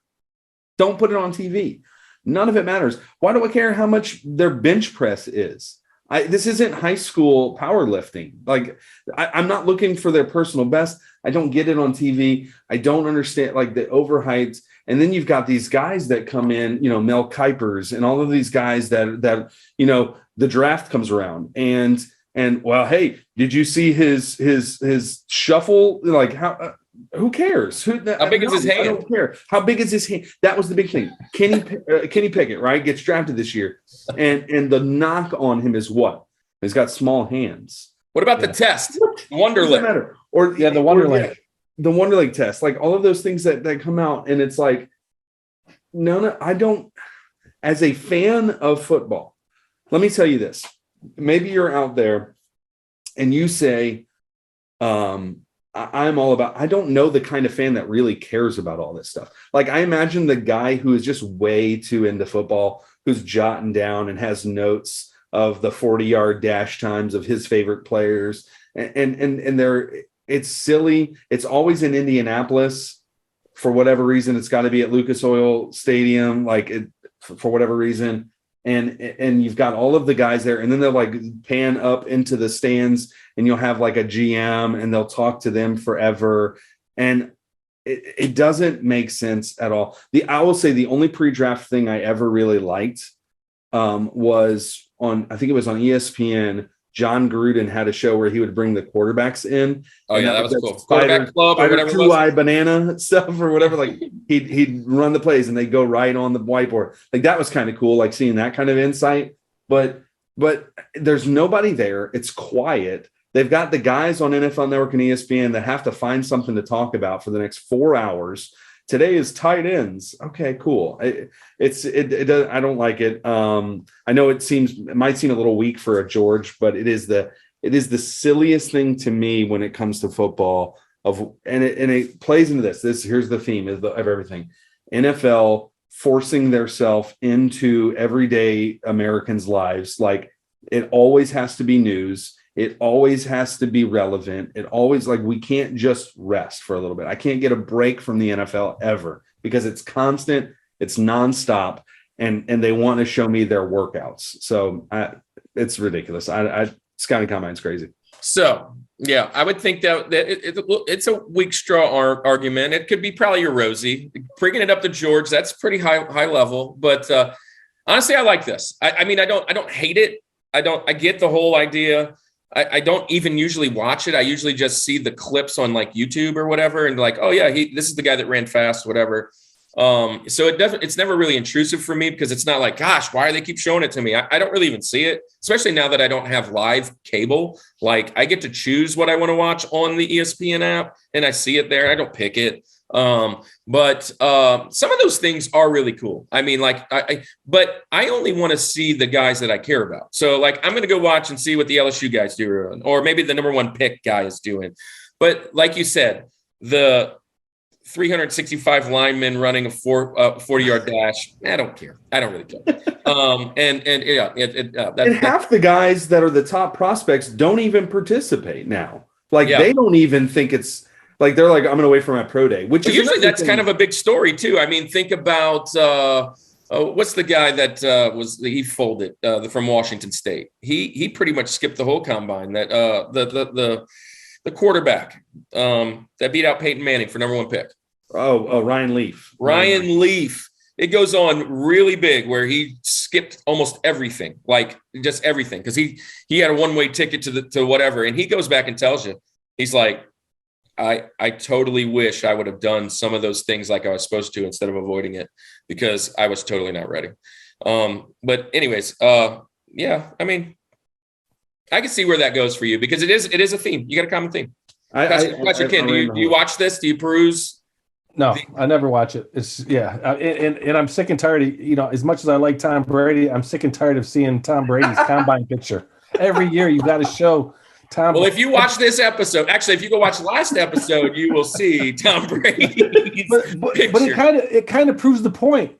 don't put it on TV. None of it matters. Why do I care how much their bench press is? This isn't high school powerlifting. Like, I'm not looking for their personal best. I don't get it on TV. I don't understand, like, the overhyped. And then you've got these guys that come in, Mel Kipers and all of these guys that the draft comes around and well, hey, did you see his shuffle? Like, who cares? How big is his hand? I don't care. How big is his hand? That was the big thing. Kenny Pickett, right, gets drafted this year, and the knock on him is what? He's got small hands. What about the test? Wonderlic. Matter. Or the Wonderlic. The Wonderlic test, like all of those things that come out, and it's like, no, I don't. As a fan of football, let me tell you this. Maybe you're out there and you say, I'm all about, I don't know the kind of fan that really cares about all this stuff. Like, I imagine the guy who is just way too into football, who's jotting down and has notes of the 40-yard dash times of his favorite players. And it's silly. It's always in Indianapolis. For whatever reason, it's got to be at Lucas Oil Stadium, for whatever reason. And you've got all of the guys there, and then they'll like pan up into the stands, and you'll have like a GM, and they'll talk to them forever. And it doesn't make sense at all. I will say the only pre-draft thing I ever really liked was I think it was on ESPN. John Gruden had a show where he would bring the quarterbacks in. Oh yeah, that was cool. Quarterback club or whatever. Two-eye banana stuff or whatever. Like he'd run the plays and they go right on the whiteboard. Like that was kind of cool. Like seeing that kind of insight. But there's nobody there. It's quiet. They've got the guys on NFL Network and ESPN that have to find something to talk about for the next 4 hours. Today is tight ends. Okay, cool. It does. I don't like it. I know it might seem a little weak for a George, but it is the silliest thing to me when it comes to football. And it plays into this. Here's the theme of everything. NFL forcing theirself into everyday Americans' lives. Like, it always has to be news. It always has to be relevant. It always, like, we can't just rest for a little bit. I can't get a break from the NFL ever because it's constant, it's nonstop, and they want to show me their workouts. So it's ridiculous. Scouting combine's crazy. So, yeah, I would think that it's a weak straw argument. It could be probably your Rosie. Bringing it up to George, that's pretty high level. But honestly, I like this. I mean, I don't hate it. I get the whole idea. I don't even usually watch it. I usually just see the clips on like YouTube or whatever, and like, oh yeah, this is the guy that ran fast, whatever. So it's never really intrusive for me because it's not like, gosh, why do they keep showing it to me? I don't really even see it, especially now that I don't have live cable. Like, I get to choose what I want to watch on the ESPN app, and I see it there. I don't pick it. But some of those things are really cool. I mean, like, but I only want to see the guys that I care about. So like, I'm going to go watch and see what the LSU guys do, or maybe the number 1 pick guy is doing. But like you said, the 365 linemen running a 40-yard dash. I don't care. I don't really care. And half the guys that are the top prospects don't even participate now. Like they don't even think it's like they're like, I'm going to wait for my pro day, which is usually that's kind of a big story too. I mean, think about what's the guy that he folded from Washington State. He pretty much skipped the whole combine. That the quarterback that beat out Peyton Manning for number 1 pick. Ryan Leaf. Ryan Leaf. It goes on really big where he skipped almost everything, like just everything, because he had a one-way ticket to whatever. And he goes back and tells you, he's like, I totally wish I would have done some of those things like I was supposed to instead of avoiding it because I was totally not ready. But anyways, I mean, I can see where that goes for you because it is a theme. You got a common theme. Pastor Ken, do you watch this? Do you peruse? No, I never watch it. It's and I'm sick and tired of, as much as I like Tom Brady, I'm sick and tired of seeing Tom Brady's combine picture. Every year you got to show Tom. Well, if you watch this episode, actually, if you go watch last episode, you will see Tom Brady's but it kind of proves the point.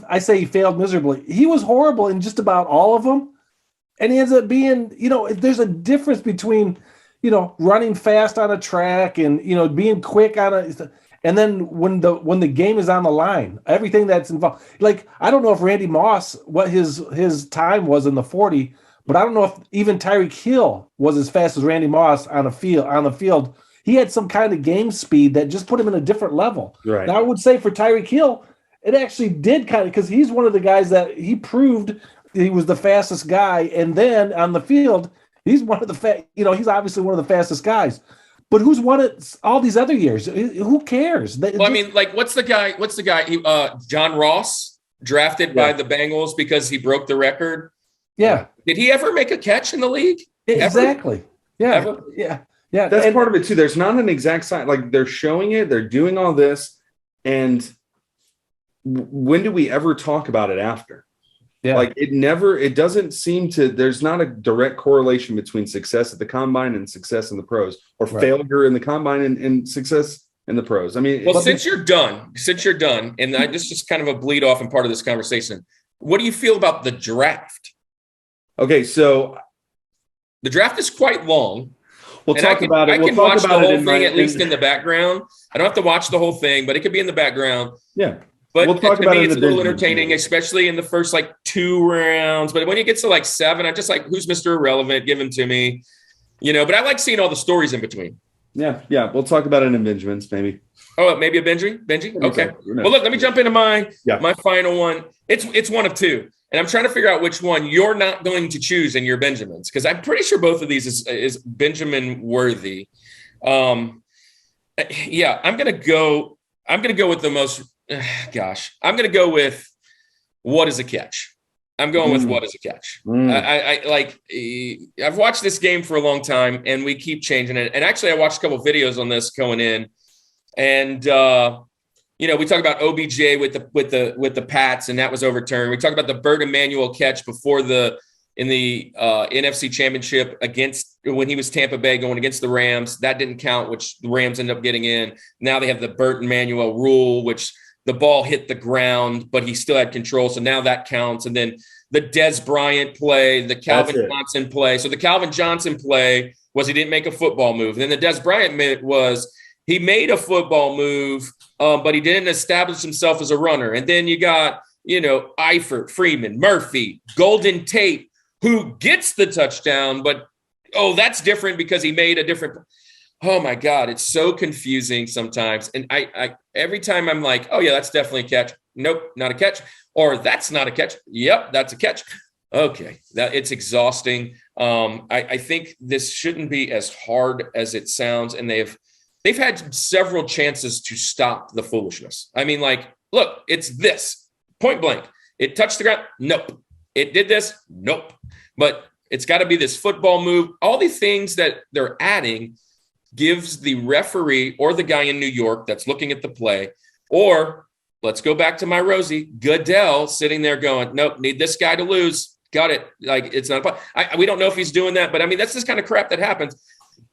I say he failed miserably. He was horrible in just about all of them. And he ends up being, there's a difference between, running fast on a track and, being quick and then when the game is on the line, everything that's involved. Like, I don't know if Randy Moss, what his time was in the 40, but I don't know if even Tyreek Hill was as fast as Randy Moss on the field. He had some kind of game speed that just put him in a different level. Right. Now, I would say for Tyreek Hill, it actually did kind of, because he's one of the guys that he proved he was the fastest guy. And then on the field, he's one of the he's obviously one of the fastest guys. But who's won it all these other years? Who cares? Well, I mean, like, what's the guy? John Ross, drafted by the Bengals because he broke the record. Yeah. Did he ever make a catch in the league? Exactly. Yeah. Ever? Yeah. That's part of it too. There's not an exact science. Like, they're showing it, they're doing all this, and when do we ever talk about it after? Yeah. Like, it doesn't seem to, there's not a direct correlation between success at the combine and success in the pros, or failure in the combine and success in the pros. I mean, since you're done, and this is just kind of a bleed off and part of this conversation, what do you feel about the draft? Okay, so the draft is quite long. We'll talk about it. I can watch the whole thing at least in the background. I don't have to watch the whole thing, but it could be in the background. Yeah. But we'll talk to about me, it it's a little entertaining, especially in the first 2 rounds. But when you get to 7, I'm just like, who's Mr. Irrelevant? Give him to me, But I like seeing all the stories in between. Yeah. We'll talk about it in Benjamins, maybe. Oh, maybe a Benji? Okay. Well, look, let me jump into my final one. It's one of two, and I'm trying to figure out which one you're not going to choose in your Benjamins, because I'm pretty sure both of these is Benjamin worthy. I'm gonna go with the most. I'm going to go with what is a catch. I'm going with what is a catch. I've watched this game for a long time, and we keep changing it. And actually, I watched a couple of videos on this going in, and we talk about OBJ with the Pats, and that was overturned. We talked about the Burt Emanuel catch in the NFC Championship when he was Tampa Bay going against the Rams. That didn't count, which the Rams ended up getting in. Now they have the Burt Emanuel rule, which the ball hit the ground, but he still had control. So now that counts. And then the Dez Bryant play, the Calvin Johnson play. So the Calvin Johnson play was he didn't make a football move. And then the Dez Bryant was he made a football move, but he didn't establish himself as a runner. And then you got, Eifert, Freeman, Murphy, Golden Tate, who gets the touchdown, but, that's different because he made a different – oh my God, it's so confusing sometimes. And I every time I'm like, oh yeah, that's definitely a catch. Nope, not a catch. Or that's not a catch. Yep, that's a catch. Okay, it's exhausting. I think this shouldn't be as hard as it sounds. And they've had several chances to stop the foolishness. I mean, look, it's this point blank. It touched the ground. Nope. It did this. Nope. But it's got to be this football move. All these things that they're adding gives the referee or the guy in New York that's looking at the play, or let's go back to my Rosie, Goodell sitting there going, nope, need this guy to lose. Got it. It's not we don't know if he's doing that, but I mean, that's this kind of crap that happens.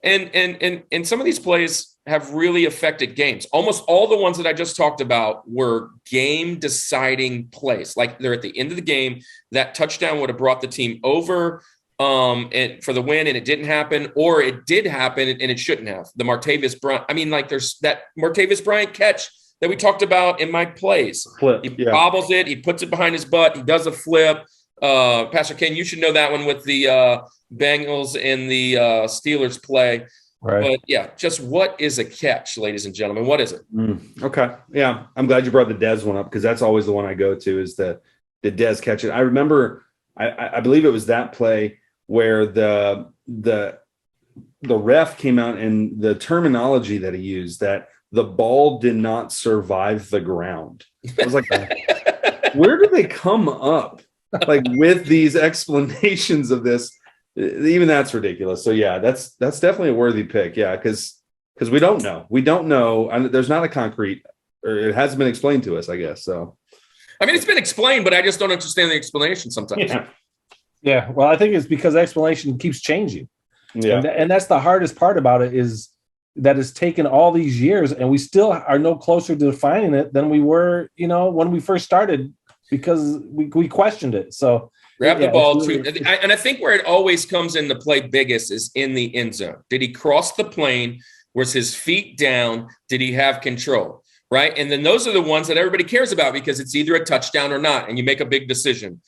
And some of these plays have really affected games. Almost all the ones that I just talked about were game deciding plays. Like they're at the end of the game, that touchdown would have brought the team over and for the win, and it didn't happen, or it did happen and it shouldn't have. The Martavis Bryant. I mean, like there's that Martavis Bryant catch that we talked about in my plays. He bobbles it, he puts it behind his butt, he does a flip. Pastor Ken, you should know that one with the Bengals and the Steelers play. Right. But yeah, just what is a catch, ladies and gentlemen? What is it? Okay. Yeah. I'm glad you brought the Dez one up, because that's always the one I go to, is the Dez catch it. I remember, I believe it was that play where the ref came out and the terminology that he used, that the ball did not survive the ground. I was like, where do they come up like with these explanations of this? Even that's ridiculous. So yeah, that's definitely a worthy pick. Yeah, because we don't know. And there's not a concrete, or it hasn't been explained to us, I guess. So I mean, it's been explained, but I just don't understand the explanation sometimes. Yeah. Well, I think it's because explanation keeps changing. Yeah, and that's the hardest part about it, is that it's taken all these years and we still are no closer to defining it than we were, when we first started, because we questioned it. So grab the ball too. And I think where it always comes into play biggest is in the end zone. Did he cross the plane? Was his feet down? Did he have control? Right. And then those are the ones that everybody cares about, because it's either a touchdown or not. And you make a big decision.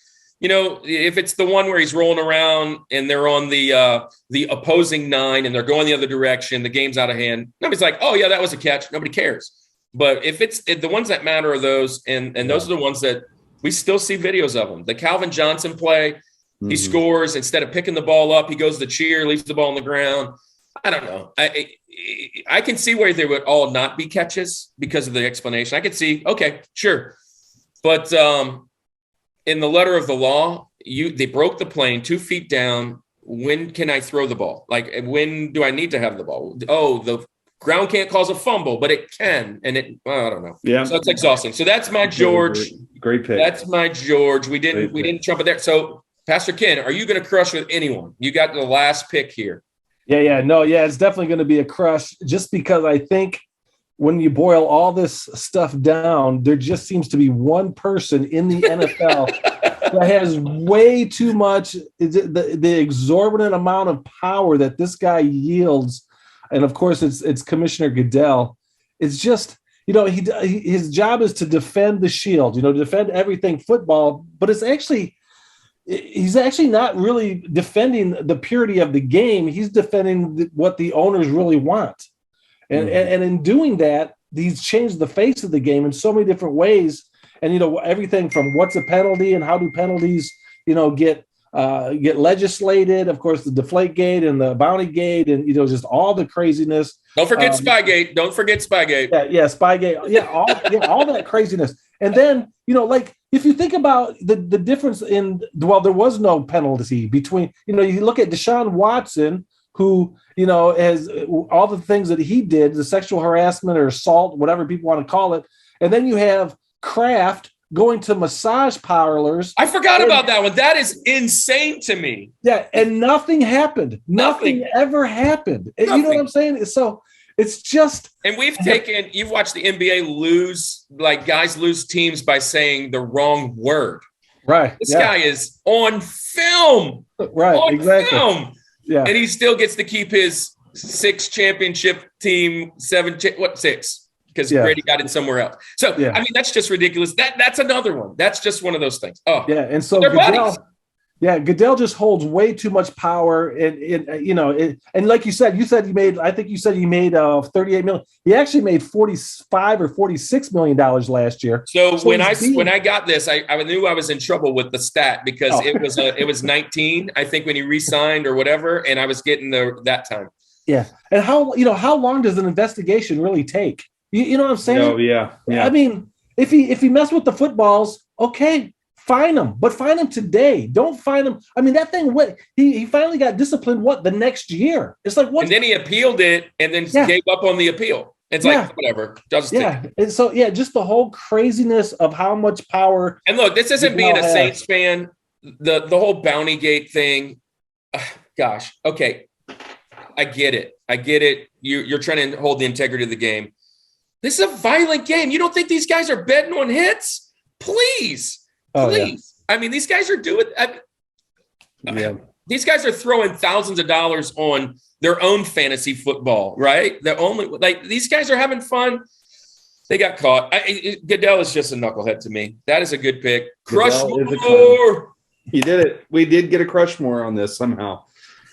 If it's the one where he's rolling around and they're on the opposing 9 and they're going the other direction, the game's out of hand, nobody's like, oh yeah, that was a catch. Nobody cares. But if the ones that matter are those, and those are the ones that we still see videos of them. The Calvin Johnson play, he scores. Instead of picking the ball up, he goes to cheer, leaves the ball on the ground. I don't know. I can see where they would all not be catches because of the explanation. I could see, okay, sure. But in the letter of the law, they broke the plane 2 feet down. When can I throw the ball? Like, when do I need to have the ball? Oh, the ground can't cause a fumble, but it can. And I don't know. Yeah. So it's exhausting. So that's my George. Great pick. That's my George. We didn't jump it there. So Pastor Ken, are you going to crush with anyone? You got the last pick here. Yeah. No, yeah, it's definitely going to be a crush, just because I think when you boil all this stuff down, there just seems to be one person in the NFL that has way too much, the exorbitant amount of power that this guy yields. And of course, it's Commissioner Goodell. It's just, his job is to defend the shield, to defend everything football, but he's actually not really defending the purity of the game. He's defending what the owners really want. And in doing that, he's changed the face of the game in so many different ways. And, everything from what's a penalty and how do penalties, get legislated. Of course, the Deflate Gate and the Bounty Gate and, just all the craziness. Don't forget Spygate. Don't forget Spygate. Yeah, Spygate. Yeah, all that craziness. And then, if you think about the difference there was no penalty between, you look at Deshaun Watson, who, has all the things that he did, the sexual harassment or assault, whatever people want to call it. And then you have Kraft going to massage parlors. I forgot about that one. That is insane to me. Yeah. And nothing happened. Nothing ever happened. Nothing. You know what I'm saying? So it's just. And you've watched the NBA guys lose teams by saying the wrong word. Right. This guy is on film. Right. On exactly. film. Yeah. And he still gets to keep his 6 championship team, 6? Because Brady got it somewhere else. So, I mean, that's just ridiculous. That's another one. That's just one of those things. Oh, yeah. And so Goodell just holds way too much power. And like you said he made $38 million. He actually made $45 or $46 million last year. So when I got this, I knew I was in trouble with the stat, because it was 19, I think, when he re-signed or whatever, and I was getting that time. Yeah. And how long does an investigation really take? You know what I'm saying? Oh, yeah. I mean, if he messed with the footballs, okay, fine him, but fine him today. Don't fine him. I mean, that thing went. He finally got disciplined. The next year? It's like what? And then he appealed it, and then gave up on the appeal. It's like whatever. And so just the whole craziness of how much power. And look, this isn't being a Saints fan. The whole Bounty Gate thing. Gosh. Okay. I get it. You're trying to hold the integrity of the game. This is a violent game. You don't think these guys are betting on hits? Please. Yeah. I mean, these guys are doing. These guys are throwing thousands of dollars on their own fantasy football, right? These guys are having fun. They got caught. Goodell is just a knucklehead to me. That is a good pick. Rushmore. You did it. We did get a Rushmore on this somehow.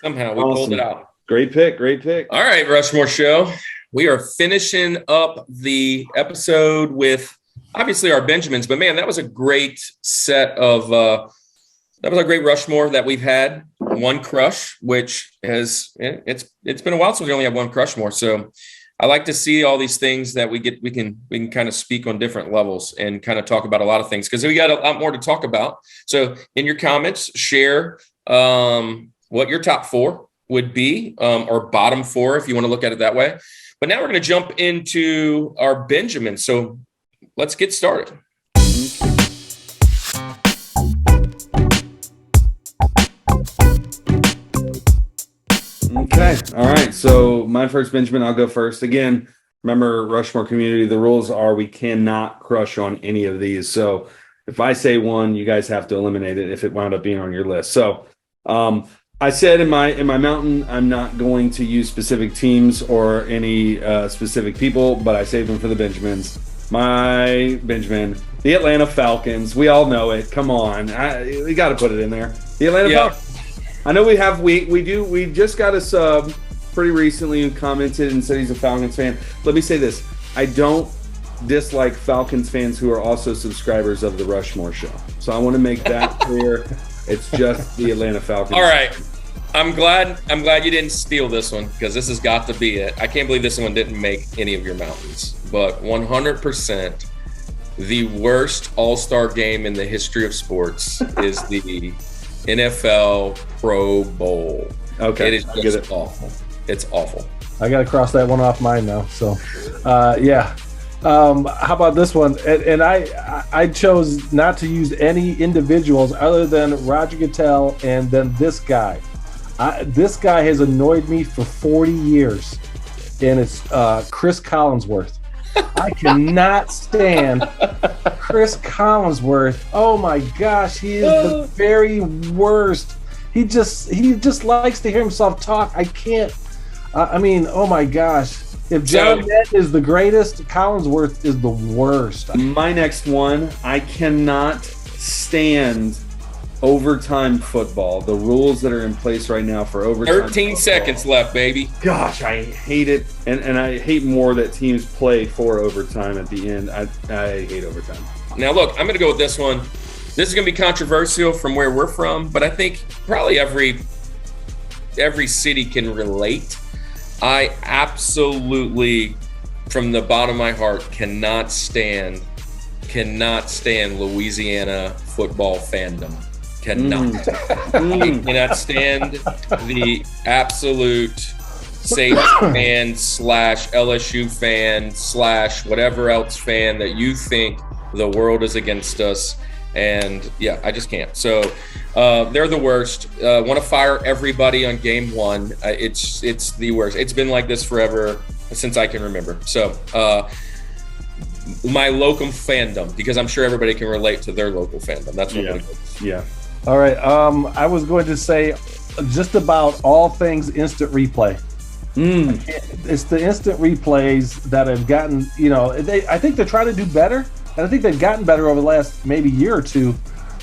We pulled it out. Great pick. All right, Rushmore Show. We are finishing up the episode with obviously our Benjamins, but man, that was a great set of that was a great Rushmore that we've had. One crush, which has it's been a while since we only had one Rushmore. So I like to see all these things that we can kind of speak on different levels and kind of talk about a lot of things because we got a lot more to talk about. So in your comments, share what your top 4 would be, or bottom 4 if you want to look at it that way. But now we're going to jump into our Benjamin. So let's get started. Okay. All right. So my first Benjamin, I'll go first. Again, remember, Rushmore community, the rules are we cannot crush on any of these. So if I say one, you guys have to eliminate it if it wound up being on your list. So I said in my mountain, I'm not going to use specific teams or any specific people, but I saved them for the Benjamins. My Benjamin, the Atlanta Falcons. We all know it. Come on, we got to put it in there. The Atlanta Falcons. I know we just got a sub pretty recently who commented and said he's a Falcons fan. Let me say this: I don't dislike Falcons fans who are also subscribers of the Rushmore Show. So I want to make that clear. It's just the Atlanta Falcons. All right. I'm glad you didn't steal this one because this has got to be it. I can't believe this one didn't make any of your mountains. But 100% the worst all-star game in the history of sports is the NFL Pro Bowl. Okay. It is just awful. It's awful. I got to cross that one off mine now. So, yeah. How about this one? And I chose not to use any individuals other than Roger Goodell and then this guy. This guy has annoyed me for 40 years, and it's Chris Collinsworth. I cannot stand Chris Collinsworth. Oh my gosh, he is the very worst. He just likes to hear himself talk. I can't. I mean, oh my gosh. If John Madden is the greatest, Collinsworth is the worst. My next one, I cannot stand overtime football. The rules that are in place right now for overtime 13 football. Seconds left, baby. Gosh, I hate it. And I hate more that teams play for overtime at the end. I hate overtime. Now, look, I'm going to go with this one. This is going to be controversial from where we're from, but I think probably every city can relate. I absolutely, from the bottom of my heart, cannot stand Louisiana football fandom. Cannot. I cannot stand the absolute Saints fan / LSU fan / whatever else fan that you think the world is against us. And yeah, I just can't. So they're the worst. Want to fire everybody on game 1. It's the worst. It's been like this forever since I can remember. So my local fandom, because I'm sure everybody can relate to their local fandom. That's what it is. Yeah. All right. I was going to say just about all things instant replay. It's the instant replays that have gotten, I think they're trying to do better. And I think they've gotten better over the last maybe year or two.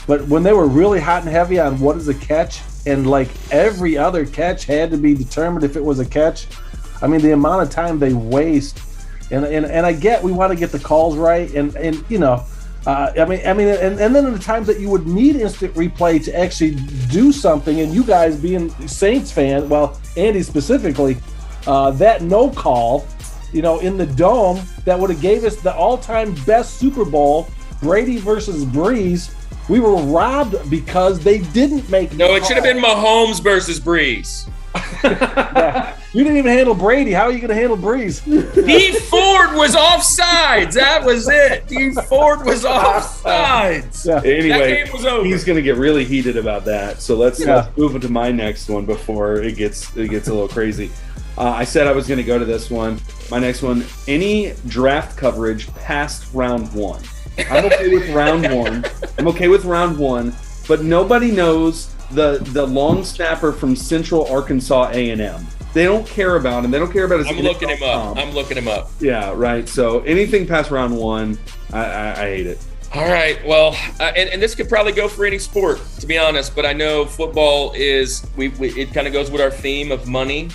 But when they were really hot and heavy on what is a catch, and like every other catch had to be determined if it was a catch, I mean, the amount of time they waste. And I get we want to get the calls right. And then the times that you would need instant replay to actually do something, and you guys being Saints fan, well, Andy specifically, that no call, in the dome that would have gave us the all-time best Super Bowl, Brady versus Breeze. We were robbed because they didn't make it should have been Mahomes versus Breeze. You didn't even handle Brady. How are you going to handle Breeze? D. Ford was offsides. That was it. D. Ford was offsides. Yeah. Anyway, that game was over. he's going to get really heated about that. So let's move into my next one before it gets a little crazy. I said I was going to go to this one. My next one, any draft coverage past round 1. I'm okay with round one. But nobody knows the long snapper from Central Arkansas A&M. They don't care about him. They don't care about his. I'm looking him up. Yeah, right. So anything past round 1, I hate it. All right. Well, and this could probably go for any sport, to be honest. But I know football is. It kind of goes with our theme of money.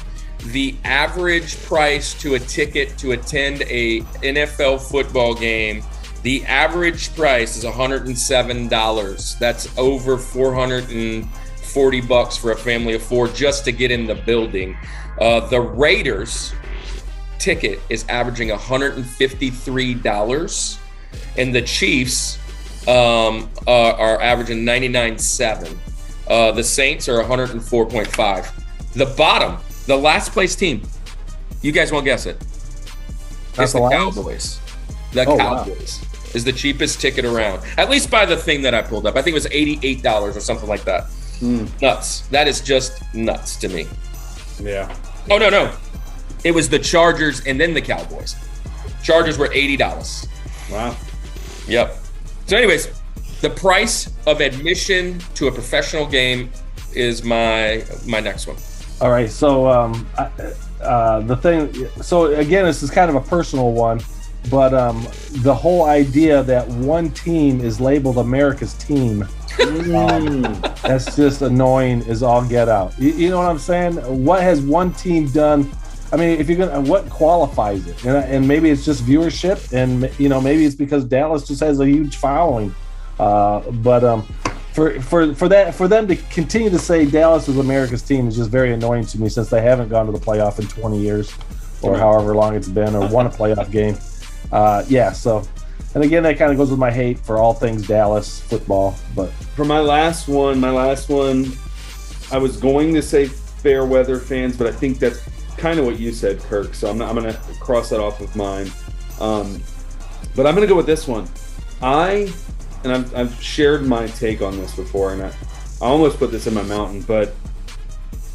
The average price to a ticket to attend a NFL football game, the average price is $107. That's over $440 for a family of 4 just to get in the building. The Raiders ticket is averaging $153, and the Chiefs are averaging $99.7. The Saints are $104.5. The bottom. The last place team, you guys won't guess it. It's the Cowboys. The Cowboys is the cheapest ticket around, at least by the thing that I pulled up. I think it was $88 or something like that. Nuts. That is just nuts to me. Yeah. Oh, no. It was the Chargers and then the Cowboys. Chargers were $80. Wow. Yep. So anyways, the price of admission to a professional game is my next one. All right, so the thing. So again, this is kind of a personal one, but the whole idea that one team is labeled America's team, that's just annoying as all get out. You know what I'm saying? What has one team done? I mean, if you're gonna, what qualifies it? And maybe it's just viewership, and maybe it's because Dallas just has a huge following. For them to continue to say Dallas is America's team is just very annoying to me, since they haven't gone to the playoff in 20 years or however long it's been, or won a playoff game. So, and again, that kind of goes with my hate for all things Dallas football. But for my last one, I was going to say fair weather fans, but I think that's kind of what you said, Kirk. So I'm going to cross that off of mine. But I'm going to go with this one. I've shared my take on this before, and I almost put this in my mountain, but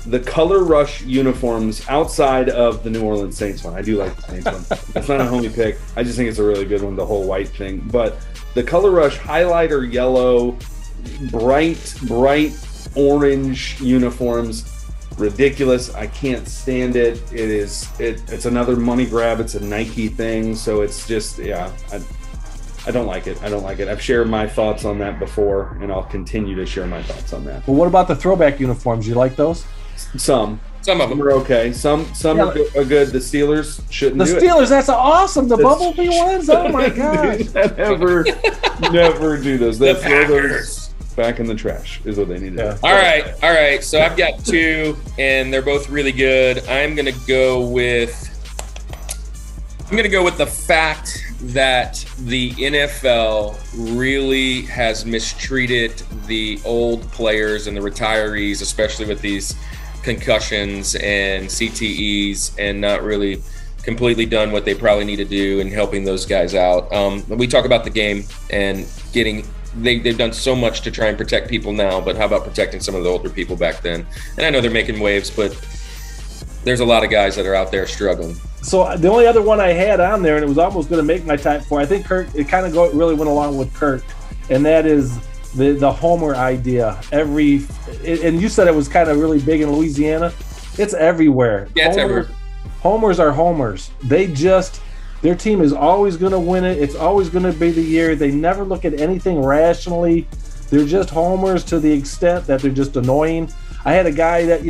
the Color Rush uniforms outside of the New Orleans Saints one, I do like the Saints one. It's not a homie pick. I just think it's a really good one, the whole white thing. But the Color Rush highlighter yellow, bright orange uniforms, ridiculous. I can't stand it. It's another money grab. It's a Nike thing, so it's just I don't like it. I've shared my thoughts on that before, and I'll continue to share my thoughts on that. Well, what about the throwback uniforms? You like those? Some of them are okay. Some are good. The Steelers shouldn't do it. The Steelers, that's awesome. The Bumblebee ones? Oh, my gosh. never do those. They throw those back in the trash is what they need to do. All right. So I've got 2, and they're both really good. I'm going to go with the fact that the NFL really has mistreated the old players and the retirees, especially with these concussions and CTEs, and not really completely done what they probably need to do in helping those guys out. We talk about the game and they've done so much to try and protect people now, but how about protecting some of the older people back then? And I know they're making waves, but there's a lot of guys that are out there struggling. So the only other one I had on there, and it was almost going to make my type 4, I think Kirk, it kind of really went along with Kirk, and that is the Homer idea. And you said it was kind of really big in Louisiana. It's everywhere. Yeah, it's everywhere. Homers are homers. Their team is always going to win it. It's always going to be the year. They never look at anything rationally. They're just homers to the extent that they're just annoying. I had a guy that,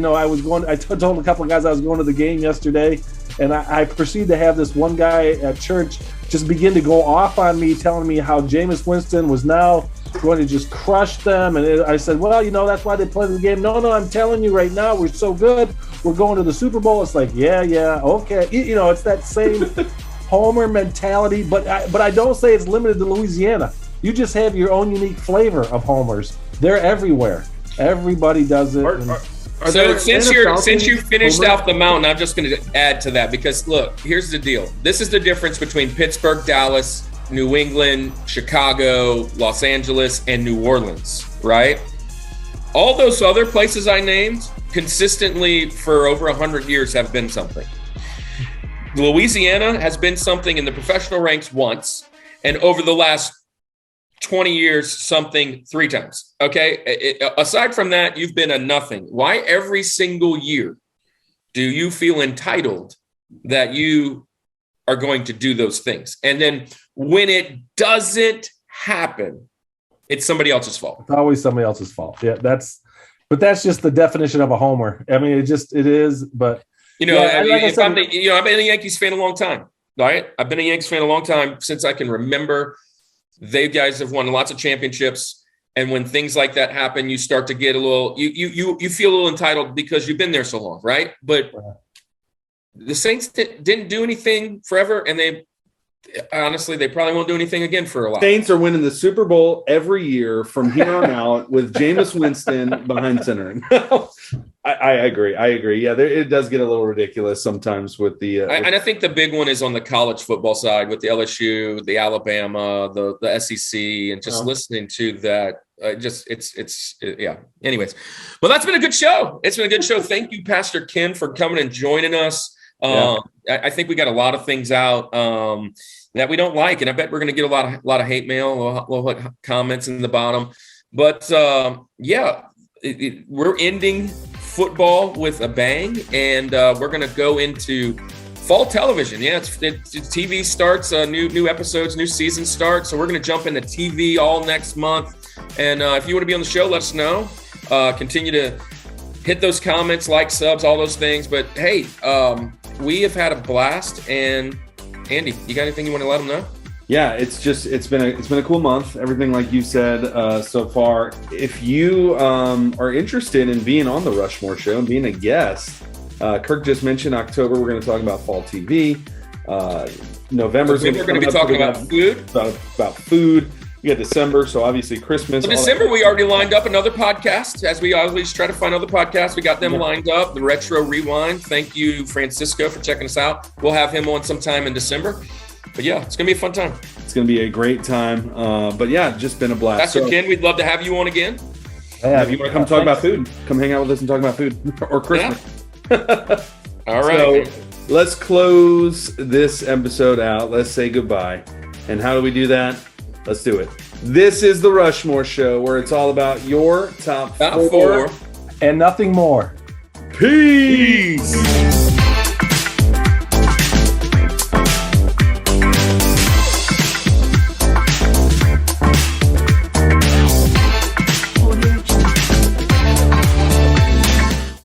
I told a couple of guys I was going to the game yesterday, and I proceeded to have this one guy at church just begin to go off on me, telling me how Jameis Winston was now going to just crush them. And I said, well, that's why they play the game. No, I'm telling you right now, we're so good. We're going to the Super Bowl. It's like, yeah, okay. It's that same homer mentality, but I don't say it's limited to Louisiana. You just have your own unique flavor of homers. They're everywhere. Everybody does it. Are So since you finished off the mountain, I'm just going to add to that because look, here's the deal. This is the difference between Pittsburgh, Dallas, New England, Chicago, Los Angeles, and New Orleans, right? All those other places I named consistently for over 100 years have been something. Louisiana has been something in the professional ranks once, and over the last 20 years, something 3 times. Okay. Aside from that, you've been a nothing. Why every single year do you feel entitled that you are going to do those things? And then when it doesn't happen, it's somebody else's fault. It's always somebody else's fault. Yeah, that's just the definition of a homer. I mean, it is. But I've been a Yankees fan a long time. Right? I've been a Yankees fan a long time since I can remember. They guys have won lots of championships, and when things like that happen, you start to get a little. You feel a little entitled because you've been there so long, right? But the Saints didn't do anything forever, and they probably won't do anything again for a while. Saints are winning the Super Bowl every year from here on out with Jameis Winston behind center. I agree. Yeah, it does get a little ridiculous sometimes with the. And I think the big one is on the college football side with the LSU, the Alabama, the SEC, and just listening to that. Yeah. Anyways, well, that's been a good show. It's been a good show. Thank you, Pastor Ken, for coming and joining us. I think we got a lot of things out that we don't like, and I bet we're going to get a lot of hate mail, a lot of comments in the bottom. But we're ending football with a bang, and we're going to go into fall television. Yeah, TV starts, new episodes, new season starts. So we're going to jump into TV all next month. And if you want to be on the show, let us know. Continue to hit those comments, like, subs, all those things. But hey, we have had a blast. And Andy, you got anything you want to let them know? Yeah, it's been a cool month. Everything like you said so far. If you are interested in being on the Rushmore Show and being a guest, Kirk just mentioned October. We're going to talk about fall TV. November we're going to be talking about food. About food. We got December, so obviously Christmas. So December, we already lined up another podcast. As we always try to find other podcasts, we got them lined up. The Retro Rewind. Thank you, Francisco, for checking us out. We'll have him on sometime in December. But yeah, it's going to be a fun time. It's going to be a great time. But yeah, just been a blast. Pastor Ken, we'd love to have you on again. Yeah, if you want to come talk about food, come hang out with us and talk about food or Christmas. Yeah. All right. So let's close this episode out. Let's say goodbye. And how do we do that? Let's do it. This is the Rushmore Show, where it's all about your top four and nothing more. Peace.